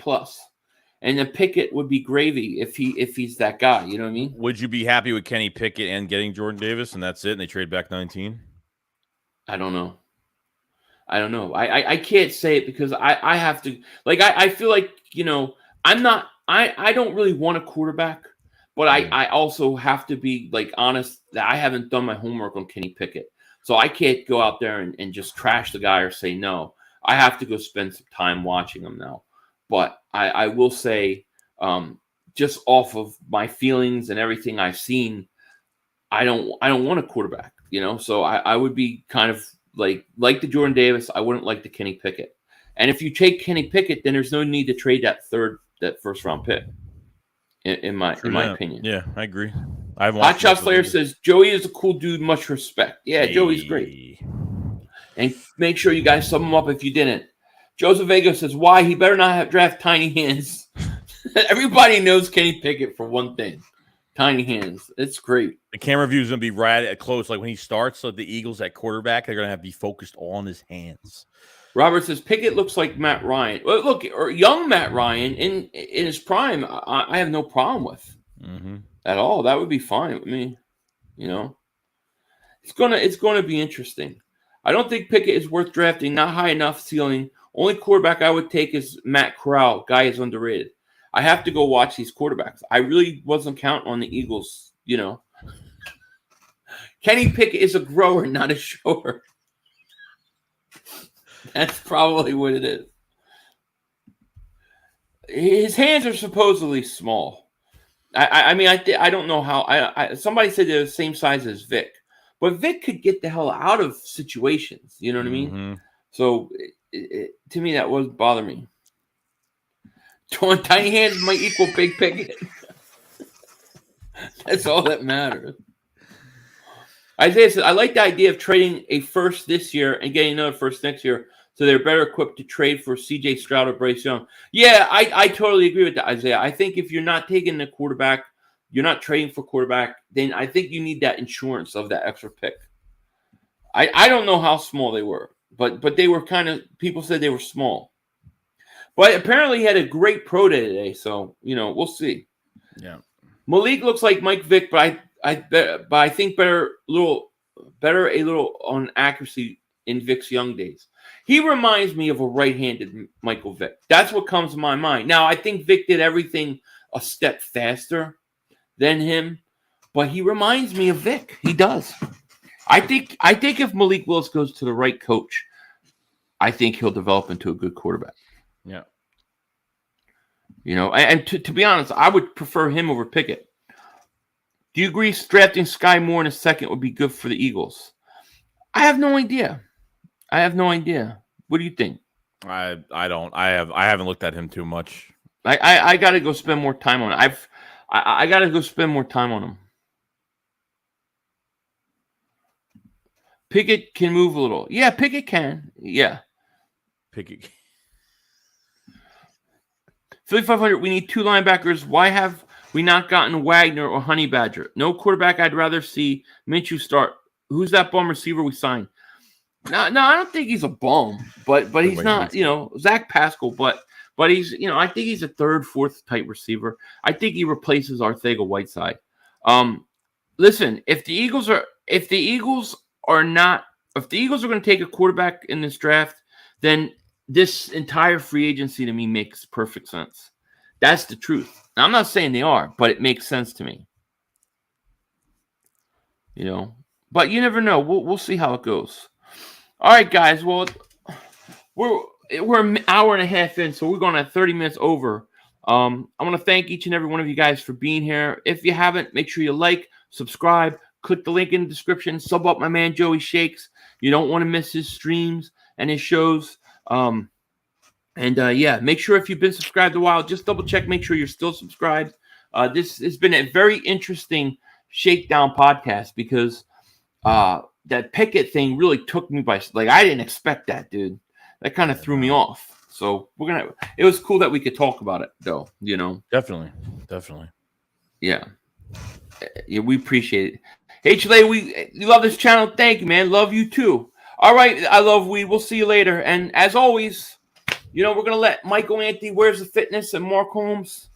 S4: And the Pickett would be gravy if he's that guy. You know what I mean?
S5: Would you be happy with Kenny Pickett and getting Jordan Davis, and that's it, and they trade back 19?
S4: I don't know. I can't say it because I have to, like, I feel like, you know, I don't really want a quarterback, but I also have to be, like, honest that I haven't done my homework on Kenny Pickett. So I can't go out there and just trash the guy or say no. I have to go spend some time watching him now. But I will say, just off of my feelings and everything I've seen, I don't want a quarterback, you know. So I would be kind of like the Jordan Davis. I wouldn't like the Kenny Pickett. And if you take Kenny Pickett, then there's no need to trade that first round pick. In my opinion.
S5: Yeah, I agree.
S4: Hot Shot Slayer says Joey is a cool dude. Much respect. Yeah, Joey's great. And make sure you guys sum him up if you didn't. Joseph Vega says, why? He better not draft tiny hands. Everybody knows Kenny Pickett for one thing. Tiny hands. It's great.
S5: The camera view is going to be right at close. Like when he starts, so the Eagles at quarterback, they're going to have to be focused on his hands.
S4: Robert says, Pickett looks like Matt Ryan. Well, look, or young Matt Ryan in his prime, I have no problem with at all. That would be fine with me. You know, it's gonna be interesting. I don't think Pickett is worth drafting. Not high enough ceiling. Only quarterback I would take is Matt Corral. Guy is underrated. I have to go watch these quarterbacks. I really wasn't counting on the Eagles, you know. Kenny Pickett is a grower, not a shower. That's probably what it is. His hands are supposedly small. I mean, I don't know how. Somebody said they're the same size as Vic. But Vic could get the hell out of situations. You know what I mean? So, to me, that would bother me. Tiny hands might equal big Pickett. That's all that matters. Isaiah says, I like the idea of trading a first this year and getting another first next year so they're better equipped to trade for C.J. Stroud or Bryce Young. Yeah, I totally agree with that, Isaiah. I think if you're not taking the quarterback, you're not trading for quarterback, then I think you need that insurance of that extra pick. I don't know how small they were, but they were kind of, people said they were small. But apparently he had a great pro day today, so, you know, we'll see.
S5: Yeah.
S4: Malik looks like Mike Vick, but I think better a little on accuracy in Vick's young days. He reminds me of a right-handed Michael Vick. That's what comes to my mind. Now, I think Vick did everything a step faster than him, but he reminds me of Vick. He does. I think if Malik Willis goes to the right coach, I think he'll develop into a good quarterback.
S5: Yeah.
S4: You know, and to be honest, I would prefer him over Pickett. Do you agree drafting Sky Moore in a second would be good for the Eagles? I have no idea. What do you think?
S5: I don't. I haven't looked at him too much.
S4: I got to go spend more time on it. I got to go spend more time on him. Pickett can move a little. Yeah, Pickett can. Yeah.
S5: Pickett.
S4: Philly 500, we need two linebackers. Why have we not gotten Wagner or Honey Badger? No quarterback. I'd rather see Minshew start. Who's that bum receiver we signed? No, I don't think he's a bum, but he's not, you know, Zach Pascal, but he's, you know, I think he's a third, fourth type receiver. I think he replaces Arcega-Whiteside. Listen, if the Eagles are going to take a quarterback in this draft, then this entire free agency to me makes perfect sense. That's the truth. Now, I'm not saying they are, but it makes sense to me. You know, but you never know. We'll see how it goes. All right, guys. Well, we're an hour and a half in, so we're going at 30 minutes over. I want to thank each and every one of you guys for being here. If you haven't, make sure you like, subscribe, click the link in the description, sub up my man JoeyShakes. You don't want to miss his streams and his shows. Yeah, make sure if you've been subscribed a while, just double check, make sure you're still subscribed. This has been a very interesting Shakedown podcast because that Pickett thing really took me by I didn't expect that, dude. That kind of threw me off. So it was cool that we could talk about it though,
S5: Definitely.
S4: Yeah, we appreciate it. Hey, Chile, you love this channel. Thank you, man. Love you too. All right, I love weed. We'll see you later. And as always, we're going to let Michael Anthony, Where's the Fitness, and Mark Holmes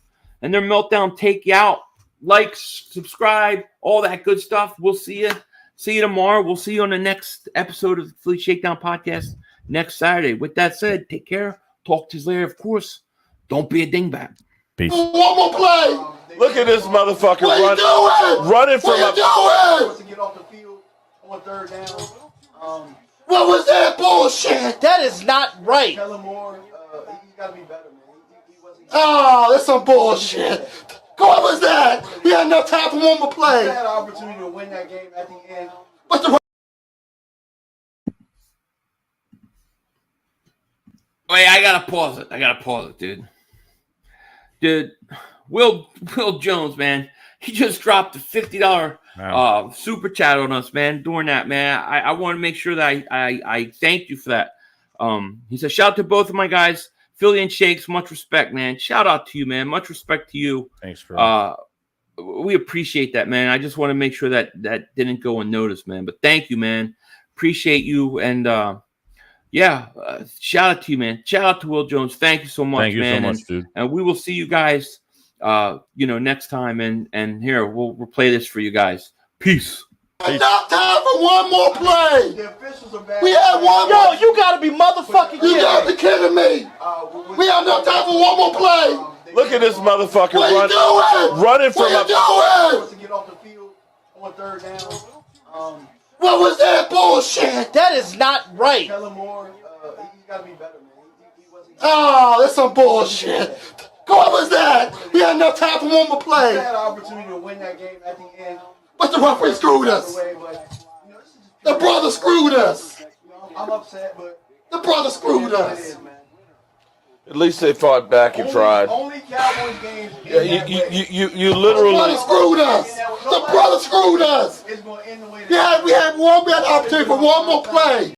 S4: and their Meltdown take you out. Like, subscribe, all that good stuff. We'll see you. See you tomorrow. We'll see you on the next episode of the Philly Shakedown podcast next Saturday. With that said, take care. Talk to you later, of course. Don't be a dingbat.
S5: Peace.
S6: One more play.
S2: Look at this motherfucker running from
S6: What you doing? To get off the field on third down. What was that bullshit?
S1: That is not right.
S6: Tell him more. He's got to be better, man. He wasn't. Oh, that's some bullshit. What was that? We had enough time for one more play. We had an opportunity to win that game at the end. But the
S4: Wait, I gotta pause it, dude. Dude, Will Jones, man, he just dropped a $50 super chat on us, man. During that, man, I want to make sure that I thank you for that. He said, shout out to both of my guys, Philly and Shakes. Much respect, man. Shout out to you, man. Much respect to you.
S5: Thanks, bro.
S4: We appreciate that, man. I just want to make sure that didn't go unnoticed, man. But thank you, man. Appreciate you. And shout out to you, man. Shout out to Will Jones. Thank you so much, man.
S5: Thank you so much, dude.
S4: And we will see you guys, next time. And here, we'll play this for you guys. Peace.
S6: enough time for one more play.
S2: The officials are bad.
S6: We had one more.
S1: Yo, you gotta be motherfucking
S6: You
S1: kidding
S6: got
S1: me.
S6: to be kidding me. We have enough time for one more play.
S2: Look at this motherfucker
S6: What you doing?
S2: running from
S6: What you doing?
S2: to get off the field on third down.
S6: What was that bullshit?
S1: That is not right.
S2: Tell him more. He's got to be better, man. He wasn't.
S6: Oh, that's some bullshit. What was that? We had enough time for one more
S2: We
S6: play.
S2: had an opportunity to win that game at the end.
S6: But the referee screwed us.
S2: This is just
S6: The brother screwed us.
S2: I'm upset, but
S6: The brother screwed
S2: it is,
S6: us.
S2: man.
S7: At least they fought back and tried.
S2: Only Cowboys games.
S7: Yeah, you
S6: The brother
S7: literally.
S6: screwed us. The brother screwed us.
S2: It's going to end the way
S6: We had an opportunity for one more play.